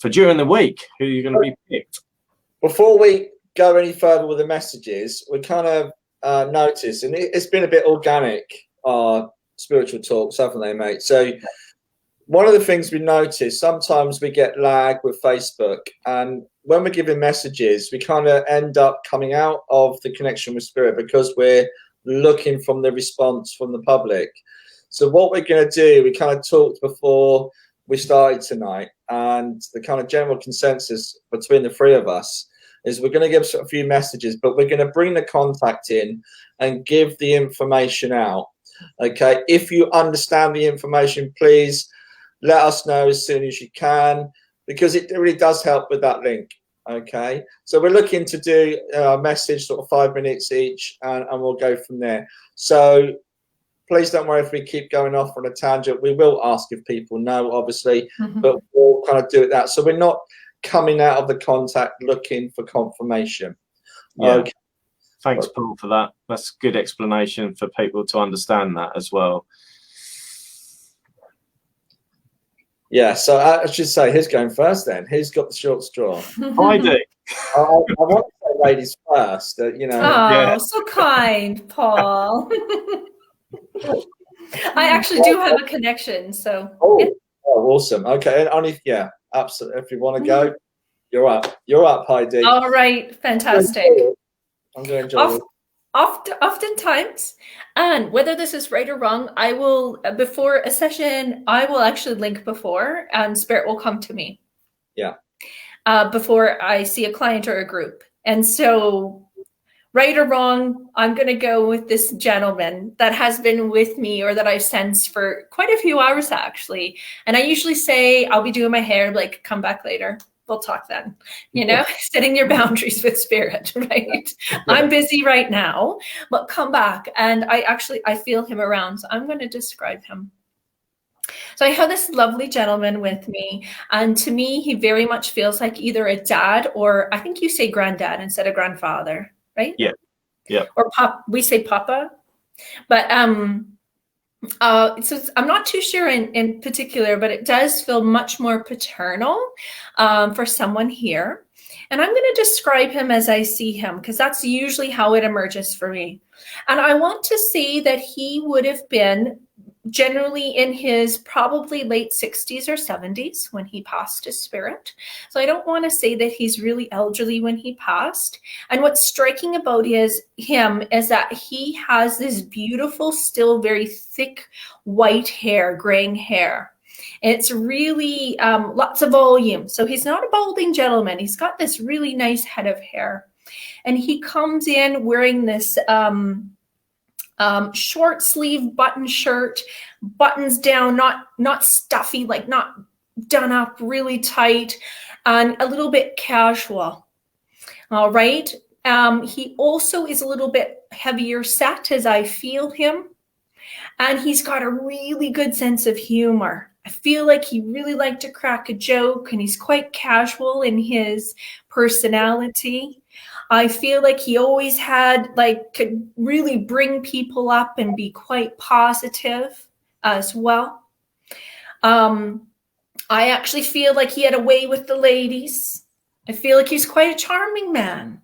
during the week, who you're going to be picked. Before we go any further with the messages, we kind of noticed, and it's been a bit organic, our spiritual talks, haven't they, mate? So one of the things we noticed, sometimes we get lag with Facebook, and when we're giving messages, we kind of end up coming out of the connection with spirit because we're looking from the response from the public. So what we're going to do, we kind of talked before we started tonight, and the kind of general consensus between the three of us is we're going to give a few messages, but we're going to bring the contact in and give the information out. Okay, if you understand the information, please let us know as soon as you can, because it really does help with that link. Okay, so we're looking to do a message sort of 5 minutes each, and we'll go from there. So please don't worry if we keep going off on a tangent. We will ask if people know, obviously, but we'll kind of do it that. So we're not coming out of the contact looking for confirmation. Yeah. Okay. Thanks, Paul, for that. That's a good explanation for people to understand that as well. Yeah, so I should say, who's going first then? Who's got the short straw? I do. I want to say ladies first. Oh, yeah. So kind, Paul. I actually do have a connection, so. Oh, awesome. Okay, and only absolutely. If you want to go, you're up. You're up, Heidi. All right, fantastic. I'm going to enjoy it. Oftentimes, and whether this is right or wrong, I will, before a session, I will actually link before, and spirit will come to me. Yeah. Before I see a client or a group. And so, right or wrong, I'm going to go with this gentleman that has been with me, or that I've sensed for quite a few hours, actually. And I usually say, I'll be doing my hair, like, come back later. We'll talk then, setting your boundaries with spirit, right? Yeah. I'm busy right now, but come back. And I feel him around. So I'm going to describe him. So I have this lovely gentleman with me. And to me, he very much feels like either a dad, or I think you say granddad instead of grandfather, right? Yeah. Yeah. Or we say papa. But so I'm not too sure in particular, but it does feel much more paternal for someone here. And I'm going to describe him as I see him, because that's usually how it emerges for me. And I want to say that he would have been generally in his probably late 60s or 70s when he passed to spirit. So I don't want to say that he's really elderly when he passed. And what's striking about him is that he has this beautiful, still very thick white hair, graying hair. And it's really lots of volume. So he's not a balding gentleman. He's got this really nice head of hair. And he comes in wearing this short sleeve button shirt, buttons down, not stuffy, like not done up really tight, and a little bit casual. All right. He also is a little bit heavier set as I feel him. And he's got a really good sense of humor. I feel like he really liked to crack a joke, and he's quite casual in his personality. I feel like he always could really bring people up and be quite positive as well. I actually feel like he had a way with the ladies. I feel like he's quite a charming man,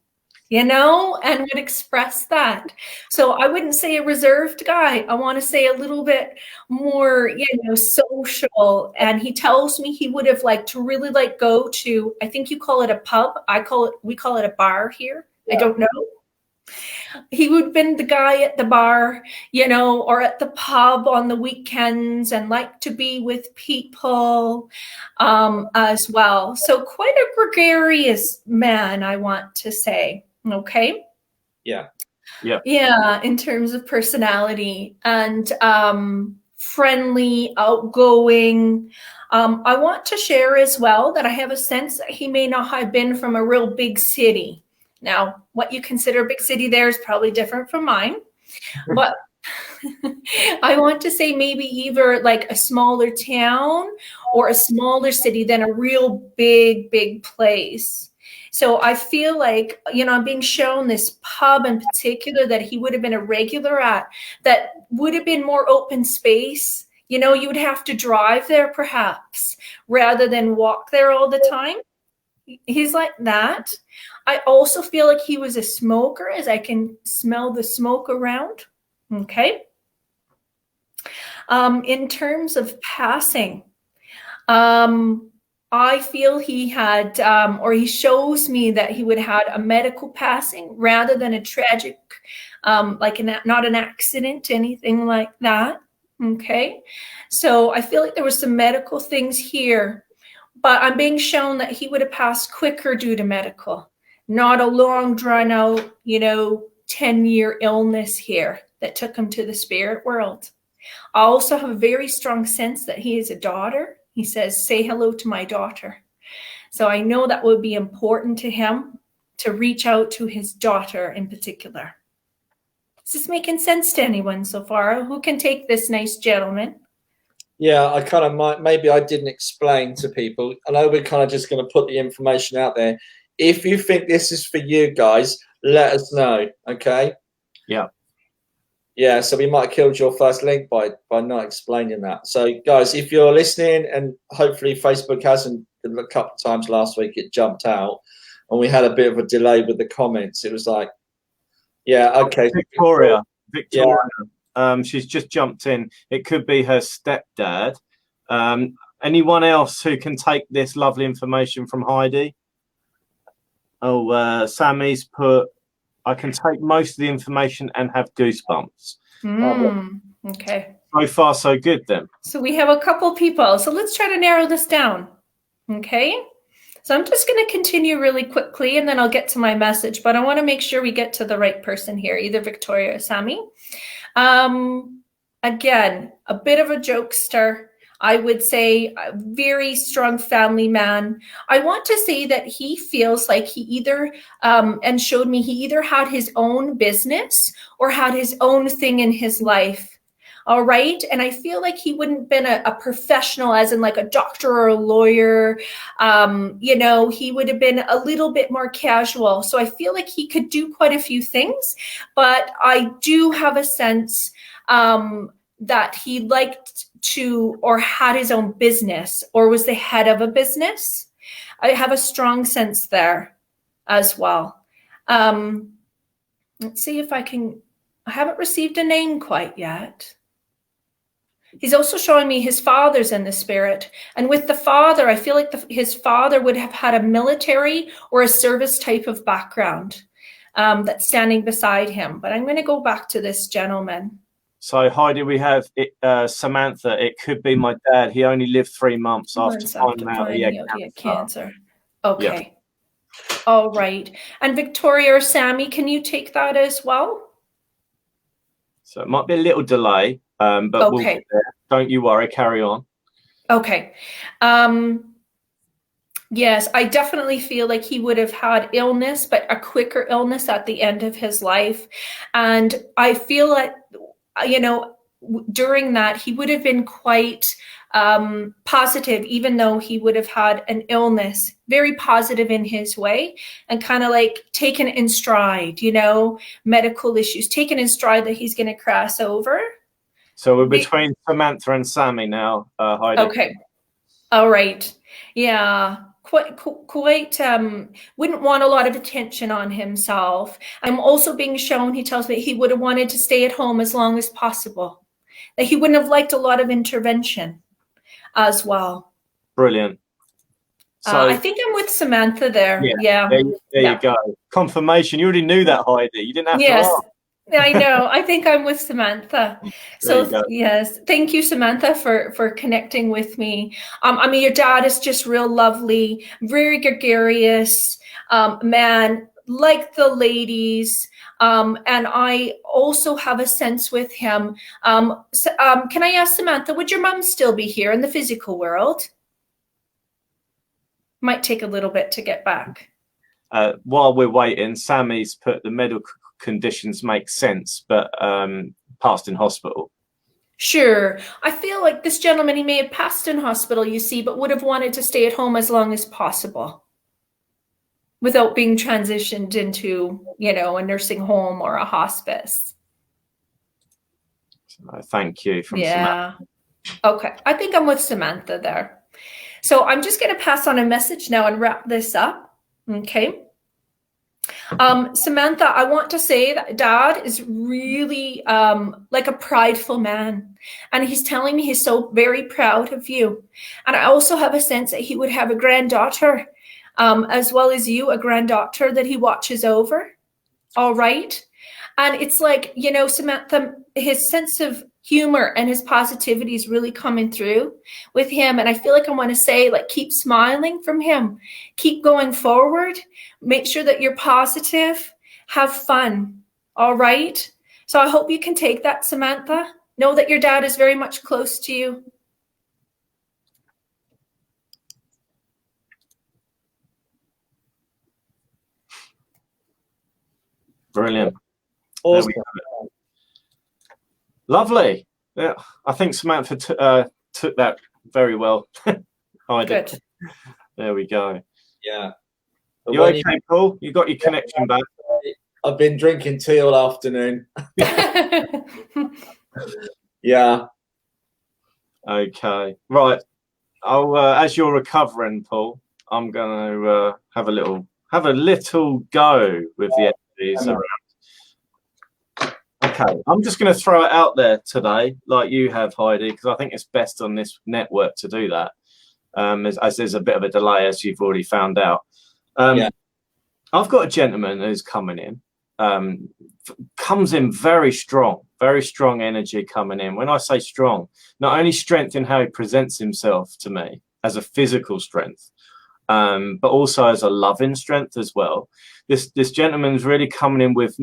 and would express that. So I wouldn't say a reserved guy. I want to say a little bit more, social. And he tells me he would have liked to really go to, I think you call it a pub. We call it a bar here. Yeah. I don't know. He would have been the guy at the bar, or at the pub on the weekends and like to be with people as well. So quite a gregarious man, I want to say. Okay. Yeah. Yeah. In terms of personality and friendly, outgoing. I want to share as well that I have a sense that he may not have been from a real big city. Now, what you consider a big city there is probably different from mine, but I want to say maybe either like a smaller town or a smaller city than a real big place. So I feel like, I'm being shown this pub in particular that he would have been a regular at, that would have been more open space. You would have to drive there perhaps rather than walk there all the time. He's like that. I also feel like he was a smoker, as I can smell the smoke around. Okay. In terms of passing, I feel he had, or he shows me that he would have had a medical passing rather than a tragic, not an accident, anything like that. Okay. So I feel like there were some medical things here, but I'm being shown that he would have passed quicker due to medical, not a long drawn out, 10-year illness here that took him to the spirit world. I also have a very strong sense that he is a daughter. He says, say hello to my daughter. So I know that would be important to him to reach out to his daughter in particular. Is this making sense to anyone so far? Who can take this nice gentleman? Yeah, I kind of maybe I didn't explain to people. I know we're kind of just going to put the information out there. If you think this is for you guys, let us know. Okay. Yeah. Yeah. So we might have killed your first link by not explaining that. So guys, if you're listening, and hopefully Facebook hasn't, a couple of times last week it jumped out and we had a bit of a delay with the comments. It was like, yeah, okay. Victoria. Yeah. She's just jumped in. It could be her stepdad. Anyone else who can take this lovely information from Heidi? Oh, Sammy's put, I can take most of the information and have goosebumps. Okay. So far, so good then. So we have a couple people. So let's try to narrow this down. Okay. So I'm just going to continue really quickly and then I'll get to my message, but I want to make sure we get to the right person here, either Victoria or Sammy. Again, a bit of a jokester. I would say a very strong family man. I want to say that he feels like he either, and showed me he either had his own business or had his own thing in his life. All right. And I feel like he wouldn't have been a professional, as in like a doctor or a lawyer. He would have been a little bit more casual. So I feel like he could do quite a few things, but I do have a sense that he liked to, or had his own business, or was the head of a business. I have a strong sense there as well. Let's see if I haven't received a name quite yet. He's also showing me his father's in the spirit. And with the father, I feel like his father would have had a military or a service type of background that's standing beside him. But I'm going to go back to this gentleman. So, Heidi, we have Samantha. It could be my dad. He only lived 3 months after finding out he had cancer. Okay. Yeah. All right. And Victoria or Sammy, can you take that as well? So it might be a little delay, but okay. We'll get there. Don't you worry. Carry on. Okay. Yes, I definitely feel like he would have had illness, but a quicker illness at the end of his life. And I feel like, during that, he would have been quite positive, even though he would have had an illness, very positive in his way, and kind of like taken in stride, medical issues, taken in stride that he's going to cross over. So we're between Samantha and Sammy now, Heidi. Okay. All right. Yeah. Quite wouldn't want a lot of attention on himself. I'm also being shown, he tells me, he would have wanted to stay at home as long as possible. That he wouldn't have liked a lot of intervention as well. Brilliant. So I think I'm with Samantha there. Yeah. There you go. Confirmation. You already knew that, Heidi. You didn't have to ask. I know. I think I'm with Samantha. So yes, thank you, Samantha, for connecting with me. I mean, your dad is just real lovely, very gregarious man, like the ladies. And I also have a sense with him. Can I ask Samantha, would your mom still be here in the physical world? Might take a little bit to get back. While we're waiting, Sammy's put the medical conditions make sense, but passed in hospital. Sure. I feel like this gentleman, he may have passed in hospital, you see, but would have wanted to stay at home as long as possible without being transitioned into, a nursing home or a hospice. So, thank you from Samantha. Okay. I think I'm with Samantha there. So I'm just going to pass on a message now and wrap this up. Okay. Samantha, I want to say that Dad is really like a prideful man. And he's telling me he's so very proud of you. And I also have a sense that he would have a granddaughter, as well as you, a granddaughter that he watches over. All right. And it's like, Samantha, his sense of humor and his positivity is really coming through with him. And I feel like I want to say, like, keep smiling from him. Keep going forward. Make sure that you're positive. Have fun. All right. So I hope you can take that, Samantha. Know that your dad is very much close to you. Brilliant. Awesome. Lovely. Yeah, I think Samantha took that very well. Good. There we go. Yeah. You okay, Paul? You got your connection back? I've been drinking tea all afternoon. Yeah. Okay. Right. I'll as you're recovering, Paul, I'm going to have a little go with the energies around. Okay, I'm just going to throw it out there today, like you have, Heidi, because I think it's best on this network to do that, as there's a bit of a delay, as you've already found out. I've got a gentleman who's coming in, comes in very strong energy coming in. When I say strong, not only strength in how he presents himself to me as a physical strength, but also as a loving strength as well. This gentleman's really coming in with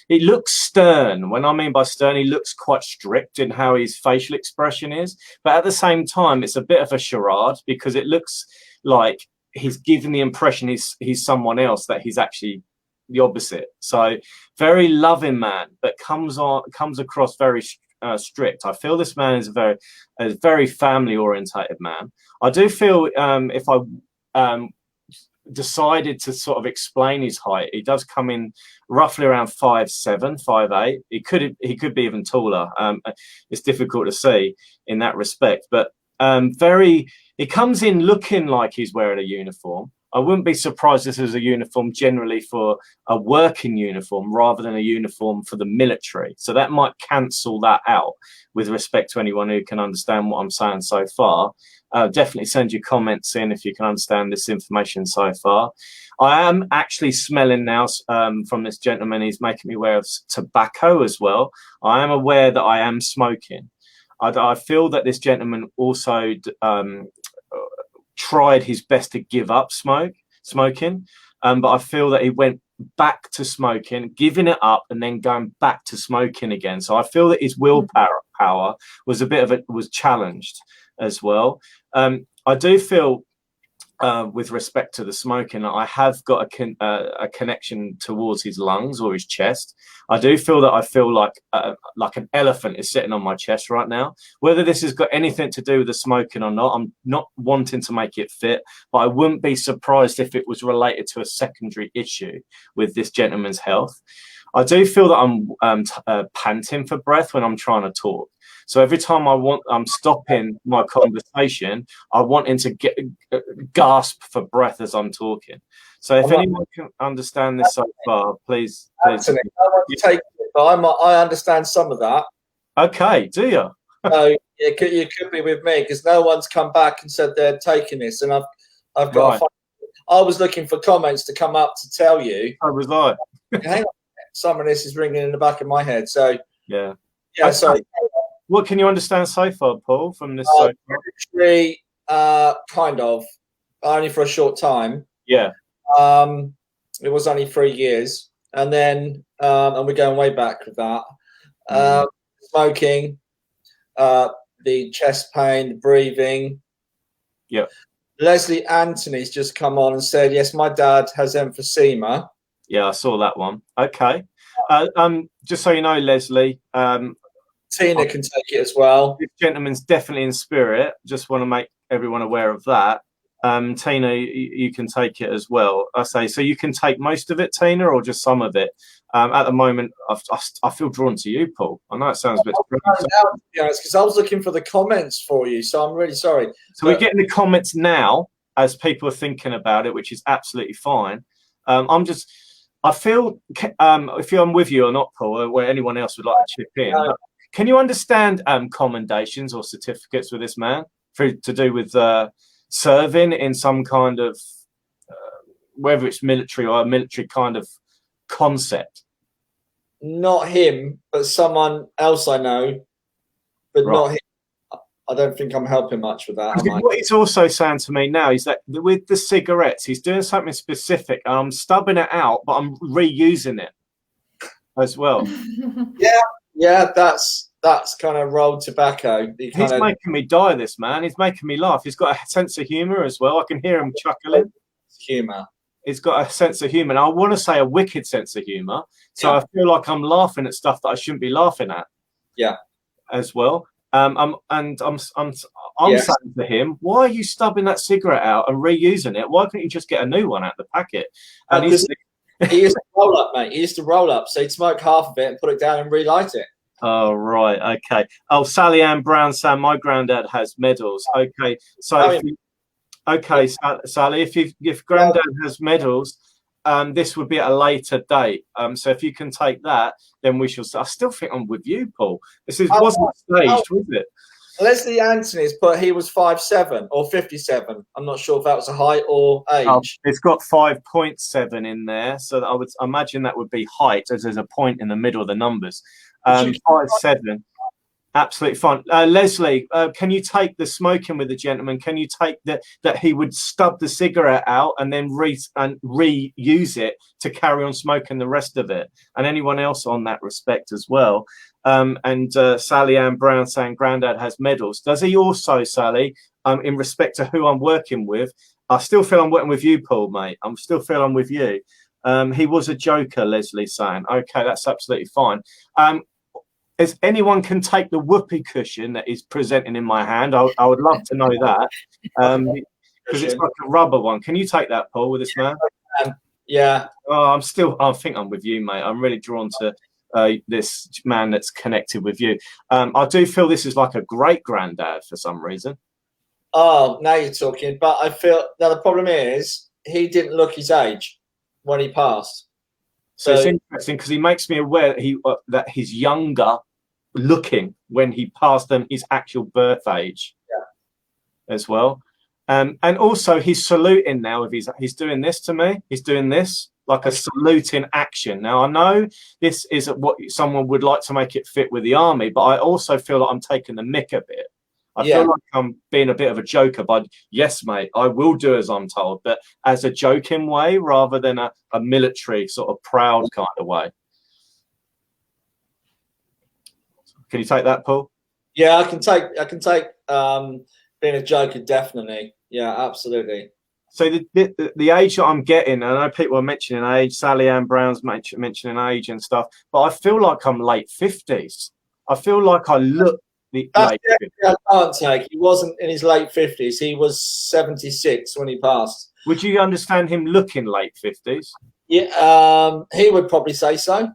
he looks stern. When I mean by stern, he looks quite strict in how his facial expression is, but at the same time, it's a bit of a charade because it looks like he's giving the impression he's someone else, that he's actually the opposite. So very loving man, but comes across very strict. I feel this man is a very family orientated man. I do feel if I decided to sort of explain his height, he does come in roughly around 5'7", 5'8". He could be even taller. It's difficult to see in that respect, but he comes in looking like he's wearing a uniform. I wouldn't be surprised if this is a uniform generally for a working uniform rather than a uniform for the military. So that might cancel that out with respect to anyone who can understand what I'm saying so far. Definitely send your comments in if you can understand this information so far. I am actually smelling now from this gentleman. He's making me aware of tobacco as well. I am aware that I am smoking. I feel that this gentleman also tried his best to give up smoking, but I feel that he went back to smoking, giving it up, and then going back to smoking again. So I feel that his willpower was challenged as well. I do feel, with respect to the smoking, I have got a connection towards his lungs or his chest. I do feel that I feel like an elephant is sitting on my chest right now. Whether this has got anything to do with the smoking or not, I'm not wanting to make it fit, but I wouldn't be surprised if it was related to a secondary issue with this gentleman's health. I do feel that I'm panting for breath when I'm trying to talk. So every time I'm stopping my conversation, I want him to gasp for breath as I'm talking. So if anyone can understand this so far, please. Anthony, I want to take it, but I understand some of that. Okay, do you? So you could be with me because no one's come back and said they're taking this, and I've got. Right. I was looking for comments to come up to tell you. I was like, hang on, some of this is ringing in the back of my head. So yeah. Okay. Sorry. What can you understand so far, Paul, from this? Military, kind of, only for a short time. Yeah. It was only 3 years, and then and we're going way back with that. Smoking, the chest pain, the breathing. Yeah. Leslie Anthony's just come on and said, yes, my dad has emphysema. Yeah, I saw that one. Okay. Just so you know, Leslie, Tina can take it as well. This gentleman's definitely in spirit. Just want to make everyone aware of that. Tina, you can take it as well. I say, so you can take most of it, Tina, or just some of it? At the moment, I feel drawn to you, Paul. I know it sounds a bit strange. Because I was looking for the comments for you, so I'm really sorry. So we're getting the comments now as people are thinking about it, which is absolutely fine. I feel, if I'm with you or not, Paul, or where anyone else would like to chip in, can you understand commendations or certificates with this man to do with serving in some kind of, whether it's military or a military kind of concept? Not him, but someone else I know, but not him. I don't think I'm helping much with that. What he's also saying to me now is that with the cigarettes, he's doing something specific, and I'm stubbing it out, but I'm reusing it as well. Yeah, that's kind of rolled tobacco. He's making me die, this man. He's making me laugh. He's got a sense of humour as well. I can hear him chuckling. Humour. He's got a sense of humour. And I want to say a wicked sense of humour. So I feel like I'm laughing at stuff that I shouldn't be laughing at. Yeah. As well. I'm saying to him, why are you stubbing that cigarette out and reusing it? Why couldn't you just get a new one out of the packet? And he used to roll up, mate. He used to roll up. So he'd smoke half of it and put it down and relight it. Oh, right. Okay. Oh, Sally Ann Brown saying my granddad has medals. Okay. So, Sally, if granddad has medals, this would be at a later date. So if you can take that, then we shall. I still think I'm with you, Paul. Wasn't staged, was it? Leslie Anthony's put he was 5'7" or 57. I'm not sure if that was a height or age. It's got 5.7 in there, so I would imagine that would be height, as there's a point in the middle of the numbers. 5'7", absolutely fine. Leslie, can you take the smoking with the gentleman? Can you take that he would stub the cigarette out and then reuse it to carry on smoking the rest of it? And anyone else on that respect as well. And Sally Ann Brown saying granddad has medals. Does he also, Sally, in respect to who I'm working with? I still feel I'm working with you, Paul, mate. I'm still feel I'm with you. He was a joker, Leslie saying. Okay, that's absolutely fine. If anyone can take the whoopee cushion that he's presenting in my hand, I would love to know that. Because it's like a rubber one. Can you take that, Paul, with this man? Yeah. Oh, I think I'm with you, mate. I'm really drawn to this man that's connected with you. I do feel this is like a great granddad for some reason. Oh, now you're talking. But I feel now the problem is he didn't look his age when he passed. So it's interesting because he makes me aware that he's younger looking when he passed them his actual birth age as well. And also he's saluting now with he's doing this to me. He's doing this like a saluting action. Now I know this is what someone would like to make it fit with the army, but I also feel like I'm taking the mick a bit. I feel like I'm being a bit of a joker, but yes, mate, I will do as I'm told, but as a joking way rather than a military sort of proud kind of way. Can you take that, Paul? Yeah, I can take being a joker, definitely. Yeah, absolutely. So the age that I'm getting, I know people are mentioning age, Sally Ann Brown's mentioning age and stuff, but I feel like I'm late 50s. I feel like I look I can't take. He wasn't in his late 50s. He was 76 when he passed. Would you understand him looking late 50s? Yeah, he would probably say so.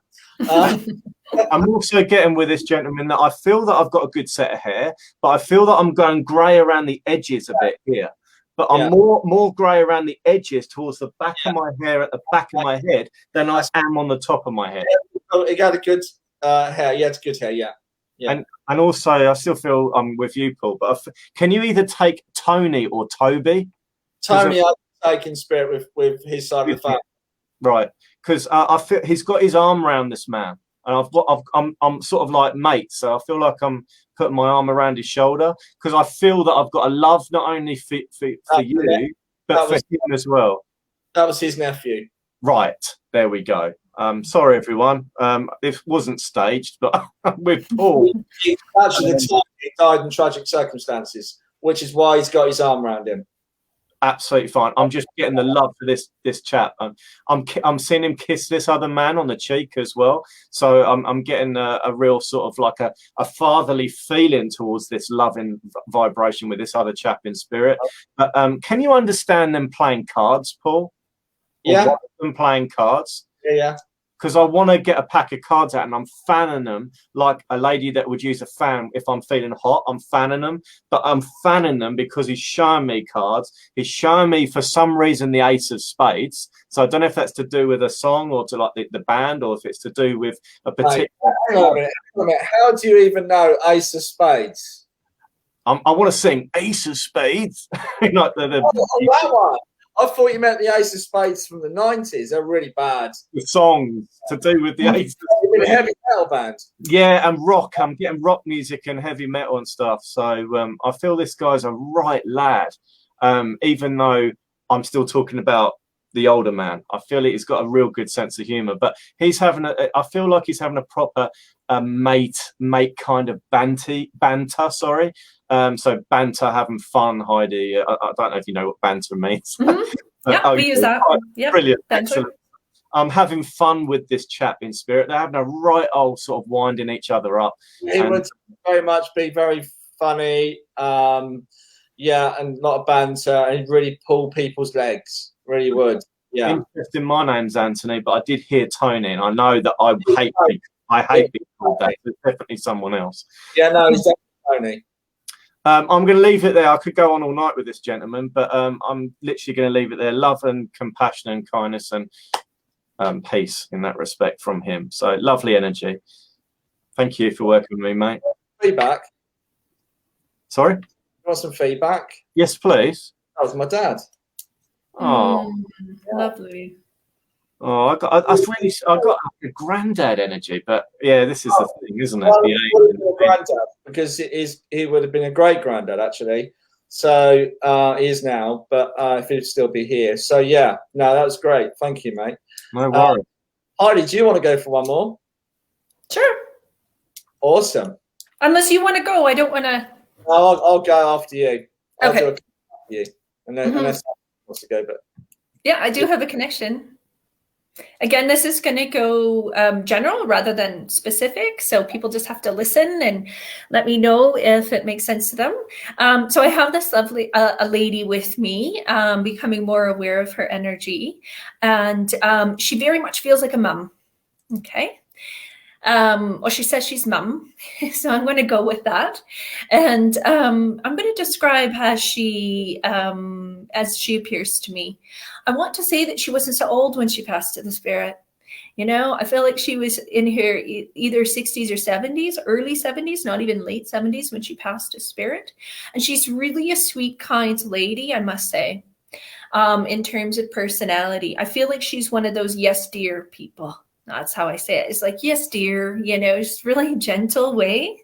I'm also getting with this gentleman that I feel that I've got a good set of hair, but I feel that I'm going grey around the edges a bit here. But I'm more grey around the edges towards the back of my hair at the back of my head than I am on the top of my head. Oh, you got a good hair. Yeah, it's good hair. Yeah. Yeah. And also, I still feel I'm with you, Paul. But can you either take Tony or Toby? Tony, I take in spirit with his side of the family. Right, because I feel he's got his arm around this man, and I'm sort of like mates, so I feel like I'm putting my arm around his shoulder because I feel that I've got a love not only for you, but for him as well. That was his nephew. Right, there we go. Sorry, everyone. It wasn't staged, but with Paul. Actually, the time he died in tragic circumstances, which is why he's got his arm around him. Absolutely fine. I'm just getting the love for this chap. I'm seeing him kiss this other man on the cheek as well. So I'm getting a real sort of like a fatherly feeling towards this loving vibration with this other chap in spirit. But can you understand them playing cards, Paul? Yeah. Or them playing cards. Yeah. Because I want to get a pack of cards out and I'm fanning them like a lady that would use a fan if I'm feeling hot. I'm fanning them, but I'm fanning them because he's showing me cards. He's showing me for some reason the Ace of Spades. So I don't know if that's to do with a song or to like the band or if it's to do with a particular. Hang on a minute. How do you even know Ace of Spades? I want to sing Ace of Spades. Like that one. I thought you meant the Ace of Spades from the 90s. They're really bad. The songs to do with the Ace of Spades. A heavy metal band. Yeah, and rock. I'm getting rock music and heavy metal and stuff. So I feel this guy's a right lad. Even though I'm still talking about the older man. I feel he's got a real good sense of humour. But he's having I feel like he's having a proper mate kind of banter, sorry. So banter, having fun, Heidi. I don't know if you know what banter means. Yeah, we use that. Yep. Brilliant, excellent. I'm having fun with this chap in spirit. They're having a right old sort of winding each other up. He would very much be very funny, and a lot of banter, and he'd really pull people's legs. Really would. Yeah. Interesting. My name's Anthony, but I did hear Tony, and I know that I hate being called that. There's definitely someone else. Yeah, no, it's definitely Tony. I'm going to leave it there. I could go on all night with this gentleman, but I'm literally going to leave it there. Love and compassion and kindness and peace in that respect from him. So lovely energy. Thank you for working with me, mate. Feedback. Sorry? You want some feedback? Yes, please. That was my dad. Oh, lovely. Oh, I got a granddad energy, but yeah, this is the thing, isn't it? Well, granddad, because he would have been a great granddad actually. So he is now, but if he'd still be here. So yeah, no, that was great. Thank you, mate. No worries. Heidi, do you want to go for one more? Sure. Awesome. Unless you want to go, I don't want to. I'll go after you. Okay. I'll do you. And then unless someone wants to go, but yeah, I do have a connection. Again, this is going to go general rather than specific, so people just have to listen and let me know if it makes sense to them. So I have this lovely a lady with me, becoming more aware of her energy, and she very much feels like a mum. Okay. Well, she says she's mum, so I'm going to go with that. And I'm going to describe as she appears to me. I want to say that she wasn't so old when she passed to the spirit. You know, I feel like she was in her either 60s or 70s, early 70s, not even late 70s when she passed to spirit. And she's really a sweet, kind lady, I must say, in terms of personality. I feel like she's one of those yes, dear people. That's how I say it. It's like, yes, dear, you know, just really gentle way.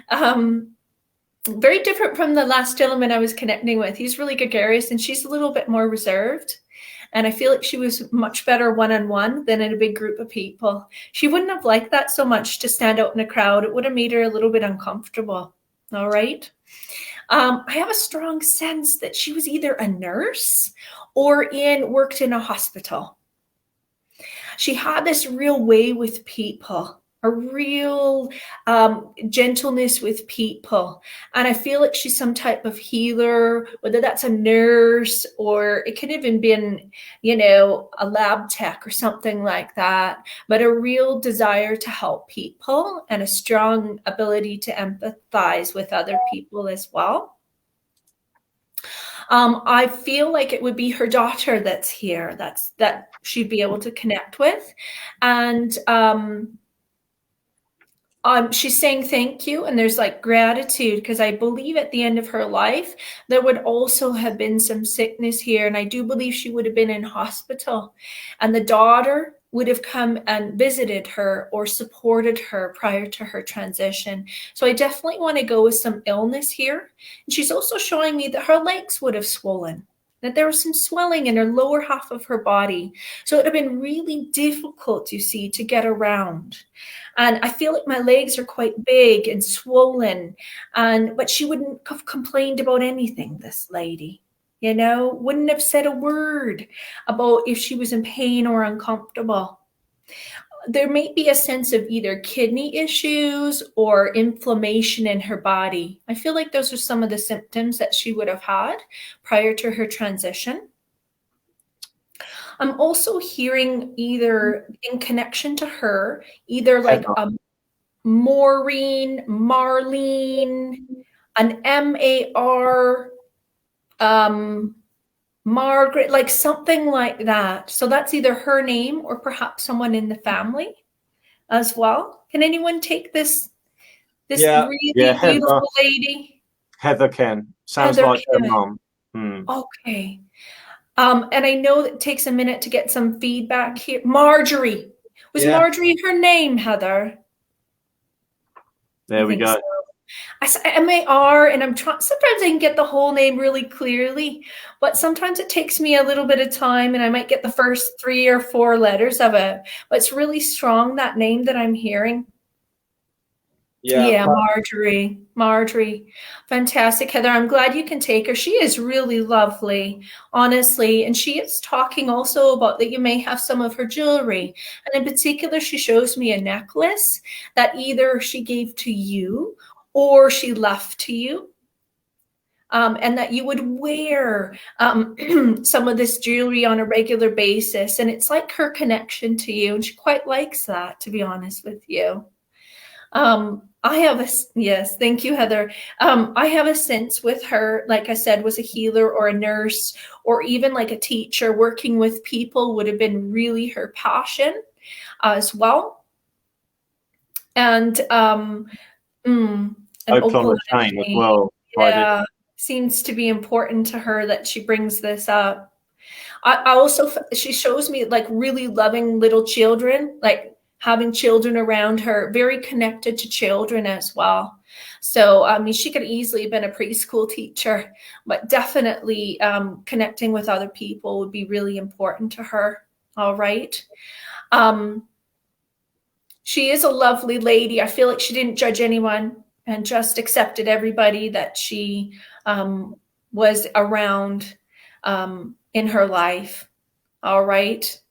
Very different from the last gentleman I was connecting with. He's really gregarious and she's a little bit more reserved. And I feel like she was much better one-on-one than in a big group of people. She wouldn't have liked that so much to stand out in a crowd. It would have made her a little bit uncomfortable. All right. I have a strong sense that she was either a nurse or worked in a hospital. She had this real way with people. a real gentleness with people. And I feel like she's some type of healer, whether that's a nurse or it could even been, you know, a lab tech or something like that, but a real desire to help people and a strong ability to empathize with other people as well. I feel like it would be her daughter that's here, that she'd be able to connect with. And she's saying thank you, and there's like gratitude, because I believe at the end of her life there would also have been some sickness here, and I do believe she would have been in hospital, and the daughter would have come and visited her or supported her prior to her transition. So I definitely want to go with some illness here. And she's also showing me that her legs would have swollen, that there was some swelling in her lower half of her body. So it would have been really difficult, you see, to get around. And I feel like my legs are quite big and swollen, but she wouldn't have complained about anything, this lady, you know, wouldn't have said a word about if she was in pain or uncomfortable. There may be a sense of either kidney issues or inflammation in her body. I feel like those are some of the symptoms that she would have had prior to her transition. I'm also hearing, either in connection to her, either like Maureen, Marlene, an M-A-R, Margaret, like something like that. So that's either her name or perhaps someone in the family as well. Can anyone take this really beautiful lady? Heather Ken. Sounds Heather like Ken. her mom. Okay. And I know that it takes a minute to get some feedback here. Marjorie. Was Marjorie her name, Heather? There we go. So. I said M-A-R, and I'm trying. Sometimes I can get the whole name really clearly, but sometimes it takes me a little bit of time, and I might get the first 3 or 4 letters of it. But it's really strong, that name that I'm hearing. Yeah, Marjorie. Fantastic, Heather. I'm glad you can take her. She is really lovely, honestly. And she is talking also about that you may have some of her jewelry. And in particular, she shows me a necklace that either she gave to you or she left to you. And that you would wear some of this jewelry on a regular basis. And it's like her connection to you. And she quite likes that, to be honest with you. Yes, thank you, Heather. I have a sense with her, like I said, was a healer or a nurse or even like a teacher. Working with people would have been really her passion as well. And an opal chain as well. Yeah, seems to be important to her that she brings this up. I also, she shows me like really loving little children, like having children around her, very connected to children as well. So, I mean, she could easily have been a preschool teacher, but definitely connecting with other people would be really important to her. All right. She is a lovely lady. I feel like she didn't judge anyone and just accepted everybody that she was around in her life. All right.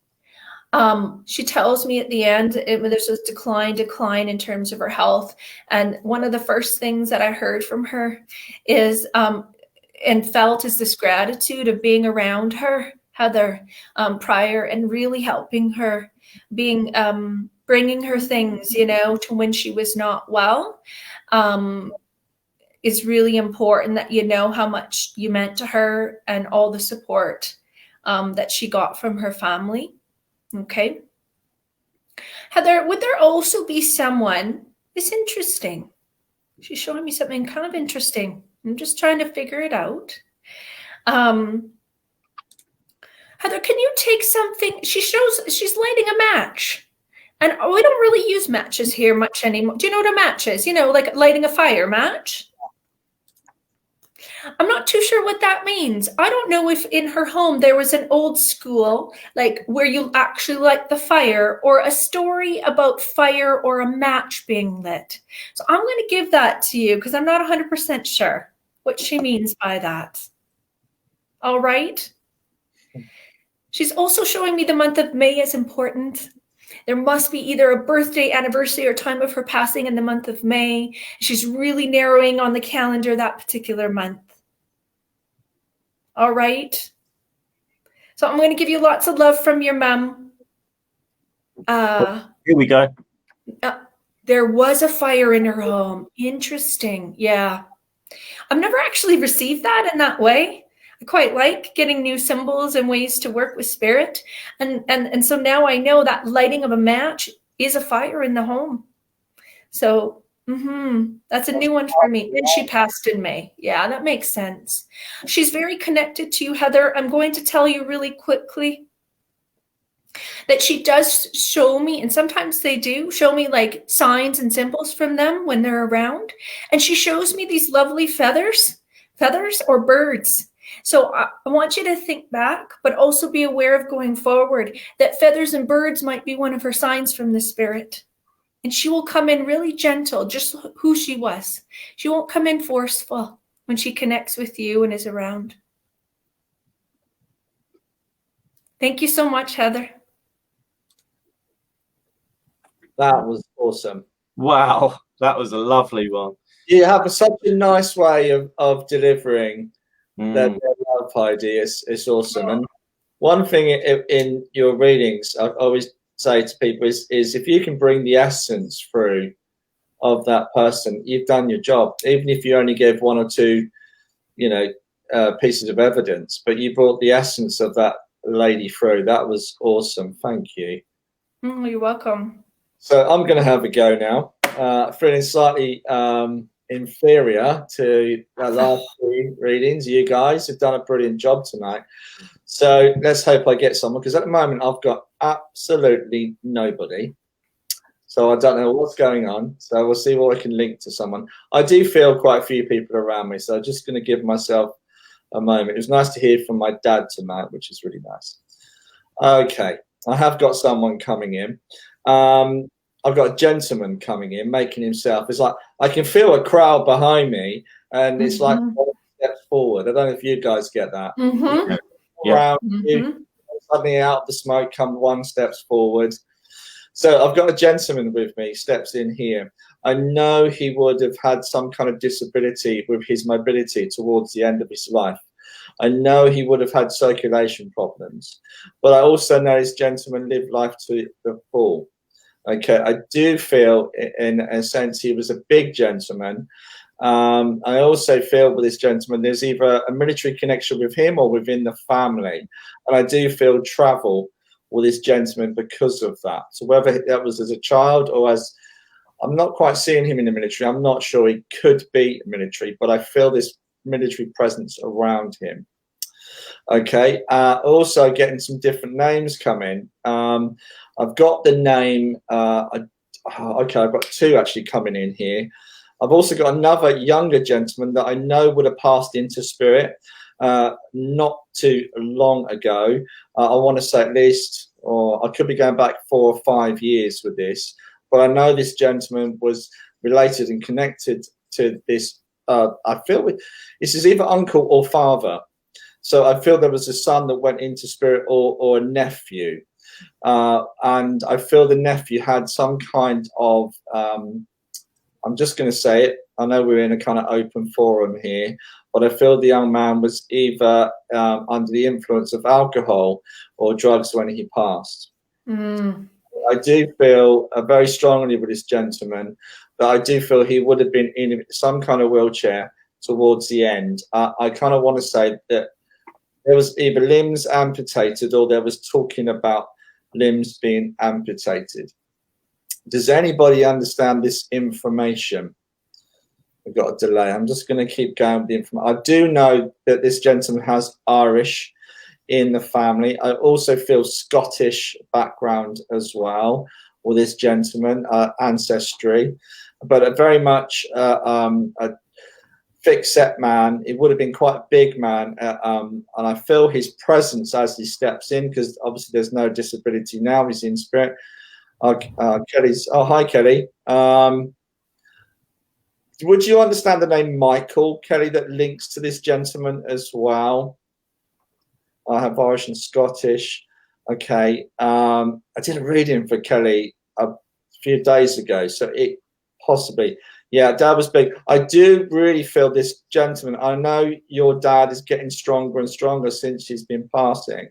She tells me at the end, there's a decline in terms of her health. And one of the first things that I heard from her is, and felt, is this gratitude of being around her, Heather, prior, and really helping her, bringing her things, you know, to when she was not well, is really important, that you know how much you meant to her and all the support that she got from her family. Okay. Heather, would there also be someone, it's interesting. She's showing me something kind of interesting. I'm just trying to figure it out. Heather, can you take something? She shows she's lighting a match. And we don't really use matches here much anymore. Do you know what a match is? You know, like lighting a fire match? I'm not too sure what that means. I don't know if in her home there was an old school, like where you actually light the fire, or a story about fire or a match being lit. So I'm going to give that to you because I'm not 100% sure what she means by that. All right. She's also showing me the month of May is important. There must be either a birthday, anniversary, or time of her passing in the month of May. She's really narrowing on the calendar that particular month. All right. So I'm going to give you lots of love from your mom. Here we go. There was a fire in her home. Interesting. Yeah. I've never actually received that in that way. I quite like getting new symbols and ways to work with spirit. And so now I know that lighting of a match is a fire in the home. So that's a new one for me. And she passed in May. Yeah, that makes sense. She's very connected to you, Heather. I'm going to tell you really quickly that she does show me, and sometimes they do show me like signs and symbols from them when they're around. And she shows me these lovely feathers or birds. So I want you to think back, but also be aware of going forward that feathers and birds might be one of her signs from the spirit. And she will come in really gentle, just who she was. She won't come in forceful when she connects with you and is around. Thank you so much, Heather. That was awesome. Wow, that was a lovely one. You have such a nice way of delivering that love, Heidi. It's awesome. And one thing in your readings, I always say to people is if you can bring the essence through of that person, you've done your job. Even if you only gave one or two, pieces of evidence, but you brought the essence of that lady through. That was awesome. Thank you. You're welcome. So I'm going to have a go now. Feeling slightly inferior to the last three readings. You guys have done a brilliant job tonight. So let's hope I get someone, because at the moment I've got absolutely nobody. So I don't know what's going on. So we'll see what I can link to someone. I do feel quite a few people around me, so I'm just going to give myself a moment. It was nice to hear from my dad tonight, which is really nice. Okay, I have got someone coming in. I've got a gentleman coming in, making himself. It's like I can feel a crowd behind me, and it's like one step forward. I don't know if you guys get that. Around you, suddenly out of the smoke, come one step forward. So I've got a gentleman with me, steps in here. I know he would have had some kind of disability with his mobility towards the end of his life. I know he would have had circulation problems, but I also know this gentleman lived life to the full. Okay, I do feel, in a sense, he was a big gentleman. I also feel with this gentleman, there's either a military connection with him or within the family. And I do feel travel with this gentleman because of that. So whether that was as a child or as, I'm not quite seeing him in the military. I'm not sure he could be military, but I feel this military presence around him. Okay, also getting some different names coming. I've got the name, okay, I've got two actually coming in here. I've also got another younger gentleman that I know would have passed into spirit not too long ago. I want to say at least, or I could be going back 4 or 5 years with this, but I know this gentleman was related and connected to this. I feel this is either uncle or father. So I feel there was a son that went into spirit or a nephew. And I feel the nephew had some kind of, I'm just going to say it. I know we're in a kind of open forum here, but I feel the young man was either under the influence of alcohol or drugs when he passed. I do feel very strongly with this gentleman that I do feel he would have been in some kind of wheelchair towards the end. I kind of want to say that there was either limbs amputated or there was talking about limbs being amputated. Does anybody understand this information? We've got a delay. I'm just going to keep going with the information. I do know that this gentleman has Irish in the family. I also feel Scottish background as well with this gentleman, ancestry, but a very much a thick-set man. It would have been quite a big man, and I feel his presence as he steps in, because obviously there's no disability now. He's in spirit. Kelly's. Oh, hi, Kelly. Would you understand the name Michael, Kelly, that links to this gentleman as well? I have Irish and Scottish. Okay, I did a reading for Kelly a few days ago, so it possibly, yeah, Dad was big. I do really feel this gentleman. I know your dad is getting stronger and stronger since he's been passing.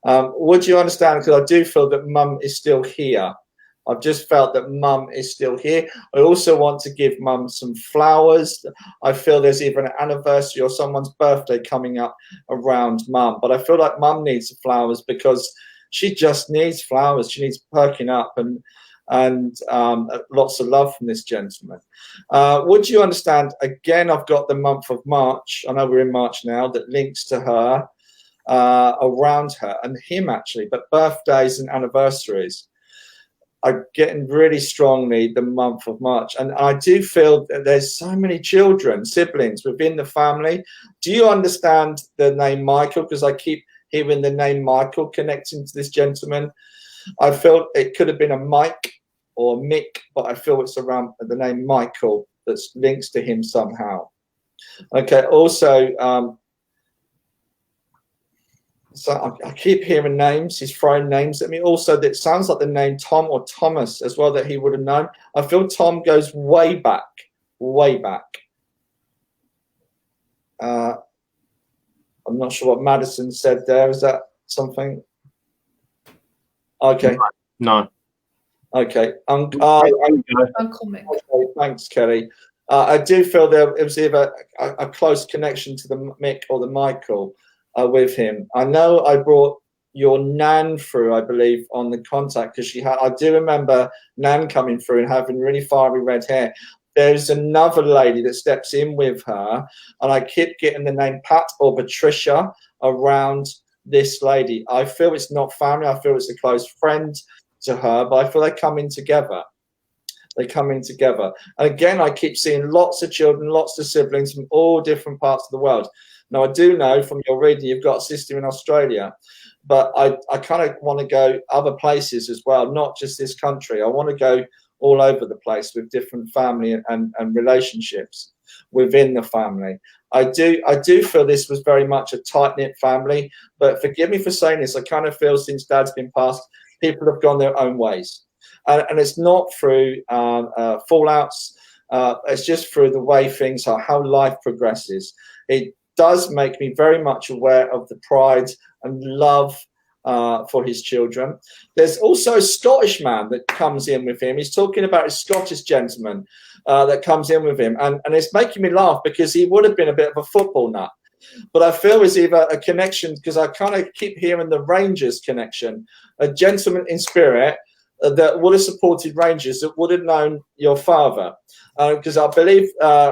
Would you understand? Because I do feel that Mum is still here. I've just felt that Mum is still here. I also want to give Mum some flowers. I feel there's either an anniversary or someone's birthday coming up around Mum. But I feel like Mum needs the flowers because she just needs flowers. She needs perking up and lots of love from this gentleman. Would you understand? Again, I've got the month of March. I know we're in March now. That links to her, around her and him actually. But birthdays and anniversaries are getting really strongly the month of March. And I do feel that there's so many children, siblings within the family. Do you understand the name Michael? Because I keep hearing the name Michael connecting to this gentleman. I feel it could have been a Mike or Mick, but I feel it's around the name Michael that links to him somehow. Okay, also, so I keep hearing names. He's throwing names at me. Also, that sounds like the name Tom or Thomas as well that he would have known. I feel Tom goes way back, way back. I'm not sure what Madison said there. Is that something? Okay. No. Okay. Uncle Mick. Okay, thanks, Kelly. I do feel there it was either a close connection to the Mick or the Michael. With him. I know I brought your Nan through, I believe, on the contact because she had. I do remember Nan coming through and having really fiery red hair. There's another lady that steps in with her, and I keep getting the name Pat or Patricia around this lady. I feel it's not family. I feel it's a close friend to her, but I feel they're coming together. They come in together. And again, I keep seeing lots of children, lots of siblings from all different parts of the world. Now, I do know from your reading you've got a sister in Australia, but I kind of want to go other places as well, not just this country. I want to go all over the place with different family and relationships within the family. I do feel this was very much a tight-knit family, but forgive me for saying this, I kind of feel since Dad's been passed, people have gone their own ways. And it's not through fallouts, it's just through the way things are, how life progresses. It does make me very much aware of the pride and love for his children. There's also a Scottish man that comes in with him. He's talking about a Scottish gentleman that comes in with him. And it's making me laugh because he would have been a bit of a football nut. But I feel there's either a connection, because I kind of keep hearing the Rangers connection, a gentleman in spirit that would have supported Rangers, that would have known your father. Because I believe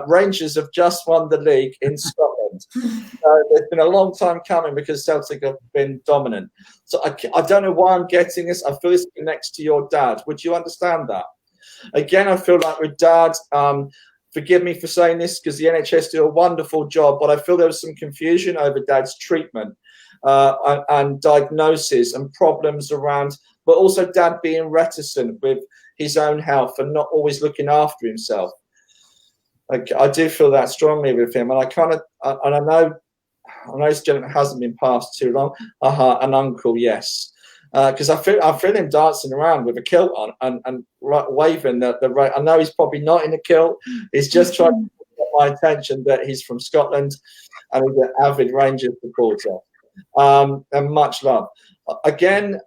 Rangers have just won the league in Scotland. It's been a long time coming because Celtic have been dominant. So I don't know why I'm getting this. I feel this connects to your dad. Would you understand that? Again, I feel like with Dad, forgive me for saying this because the NHS do a wonderful job, but I feel there was some confusion over Dad's treatment and diagnosis and problems around, but also Dad being reticent with his own health and not always looking after himself. I do feel that strongly with him, and I know this gentleman hasn't been passed too long. An uncle, yes, because I feel him dancing around with a kilt on and waving the right. I know he's probably not in a kilt. He's just trying to get my attention that he's from Scotland and he's an avid Rangers supporter. And much love. Again,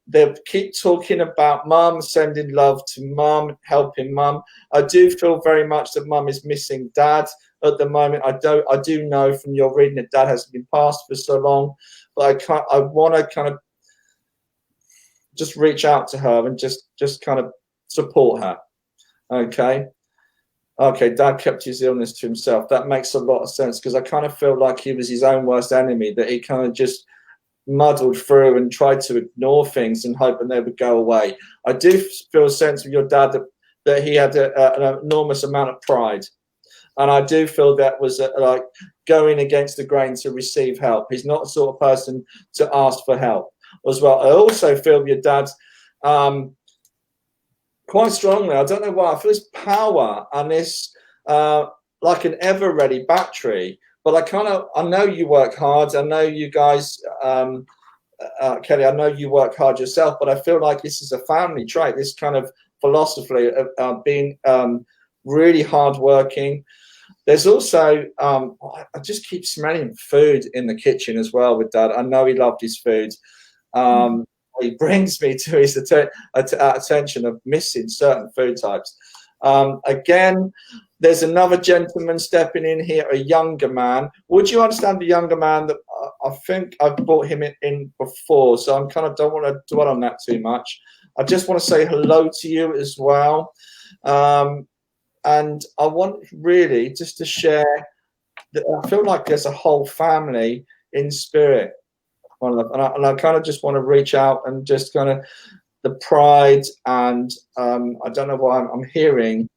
they keep talking about Mum, sending love to Mum, helping Mum. I do feel very much that Mum is missing Dad at the moment. I do know from your reading that Dad hasn't been passed for so long, but I want to kind of just reach out to her and just kind of support her. Okay, Dad kept his illness to himself. That makes a lot of sense because I kind of feel like he was his own worst enemy, that he kind of just muddled through and tried to ignore things and hoping they would go away. I do feel a sense of your dad that he had an enormous amount of pride, and I do feel that was like going against the grain to receive help. He's not the sort of person to ask for help as well. I also feel your dad quite strongly. I don't know why. I feel his power and this like an ever-ready battery. But I know you work hard. I know you guys Kelly, I know you work hard yourself, but I feel like this is a family trait, this kind of philosophy of being really hardworking. There's also, I just keep smelling food in the kitchen as well with Dad. I know he loved his food. He brings me to his attention of missing certain food types. Again, there's another gentleman stepping in here, a younger man. Would you understand the younger man that I think I've brought him in before, so I'm kind of don't want to dwell on that too much. I just want to say hello to you as well. And I want really just to share that I feel like there's a whole family in spirit. And I kind of just want to reach out and just kind of the pride and I don't know why I'm hearing.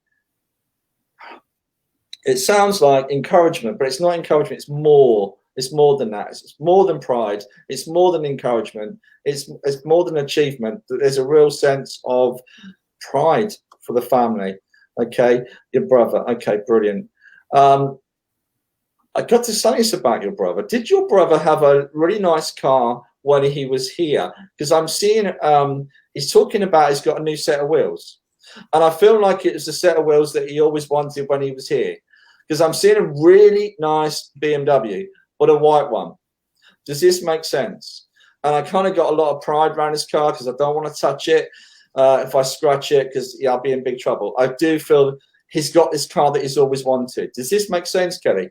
It sounds like encouragement, but it's not encouragement. It's more. It's more than that. It's more than pride. It's more than encouragement. It's more than achievement. There's a real sense of pride for the family. Okay, your brother. Okay, brilliant. I got to say this about your brother. Did your brother have a really nice car when he was here? Because I'm seeing he's talking about he's got a new set of wheels. And I feel like it was a set of wheels that he always wanted when he was here. Because I'm seeing a really nice BMW, but a white one. Does this make sense? And I kind of got a lot of pride around his car because I don't want to touch it if I scratch it because I'll be in big trouble. I do feel he's got this car that he's always wanted. Does this make sense, Kelly?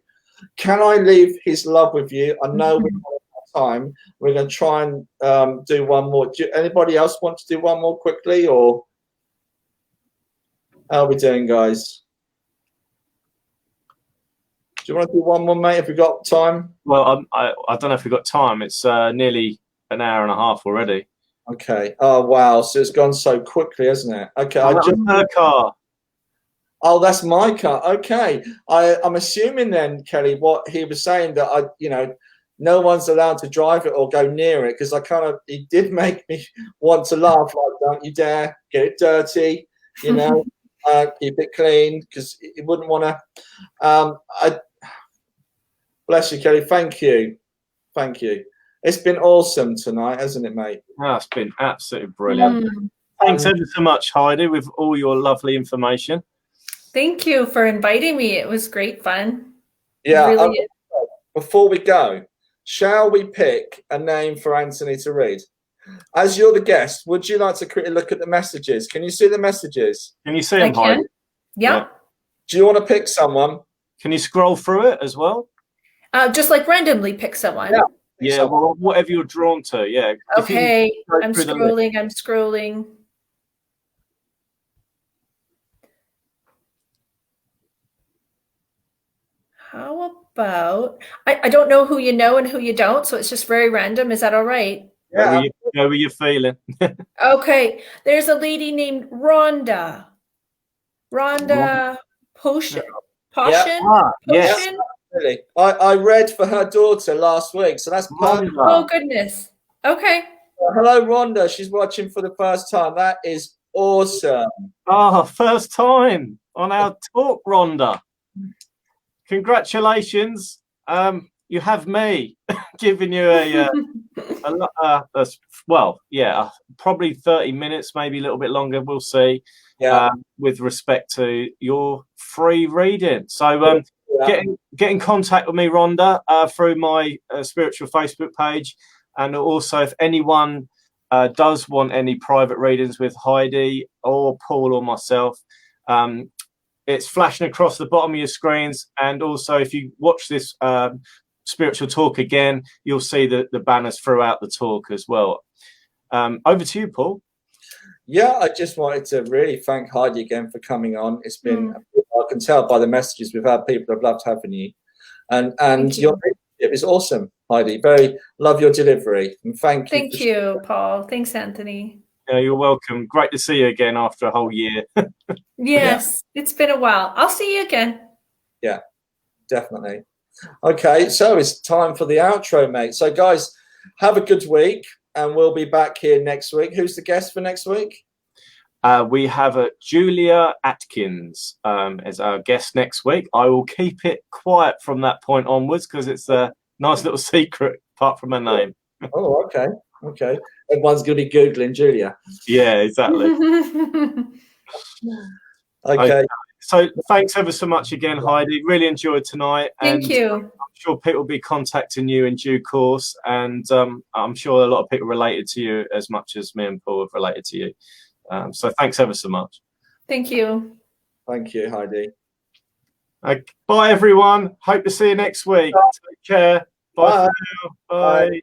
Can I leave his love with you? I know we're not time. We're going to try and do one more. Do anybody else want to do one more quickly, or how are we doing, guys? Do you want to do one more, mate? Have we got time? Well, I don't know if we've got time. It's nearly an hour and a half already. Okay. Oh, wow. So it's gone so quickly, hasn't it? Okay. Her car. Oh, that's my car. Okay. I'm assuming then, Kelly, what he was saying that no one's allowed to drive it or go near it because he did make me want to laugh. Like, don't you dare get it dirty, keep it clean because he wouldn't want to. Bless you, Kelly. Thank you. Thank you. It's been awesome tonight, hasn't it, mate? Oh, it's been absolutely brilliant. Thanks ever so much, Heidi, with all your lovely information. Thank you for inviting me. It was great fun. Yeah. Really before we go, shall we pick a name for Anthony to read? As you're the guest, would you like to quickly look at the messages? Can you see the messages? Can you see them, Heidi? Yeah. Do you want to pick someone? Can you scroll through it as well? Just like randomly pick someone. Yeah, well, whatever you're drawn to, yeah. Okay, I'm scrolling. How about, I don't know who you know and who you don't, so it's just very random. Is that all right? Yeah. How are you feeling? Okay, there's a lady named Rhonda. Rhonda Potion. Yes. Really. I read for her daughter last week, so that's perfect. Oh, goodness. Okay. Hello, Rhonda. She's watching for the first time. That is awesome. Oh, first time on our talk, Rhonda. Congratulations. You have me giving you probably 30 minutes, maybe a little bit longer. We'll see. Yeah. With respect to your free reading. So get in contact with me, Rhonda, through my spiritual Facebook page. And also, if anyone does want any private readings with Heidi or Paul or myself, it's flashing across the bottom of your screens. And also, if you watch this spiritual talk again, you'll see the banners throughout the talk as well. Over to you, Paul. Yeah, I just wanted to really thank Heidi again for coming on. It's been, I can tell by the messages we've had, people have loved having you. And your leadership is awesome, Heidi. Very love your delivery. And thank you. Thank you, Paul. Thanks, Anthony. Yeah, you're welcome. Great to see you again after a whole year. Yes, it's been a while. I'll see you again. Yeah, definitely. Okay, so it's time for the outro, mate. So, guys, have a good week. And we'll be back here next week. Who's the guest for next week? We have Julia Atkins as our guest next week. I will keep it quiet from that point onwards because it's a nice little secret apart from her name. Oh, okay. Okay. Everyone's going to be Googling Julia. Yeah, exactly. Okay. So thanks ever so much again, Heidi. Really enjoyed tonight. Thank And you. I'm sure people will be contacting you in due course. And I'm sure a lot of people related to you as much as me and Paul have related to you. So thanks ever so much. Thank you. Thank you, Heidi. Bye, everyone. Hope to see you next week. Take care. Bye. Bye. For now. Bye. Bye.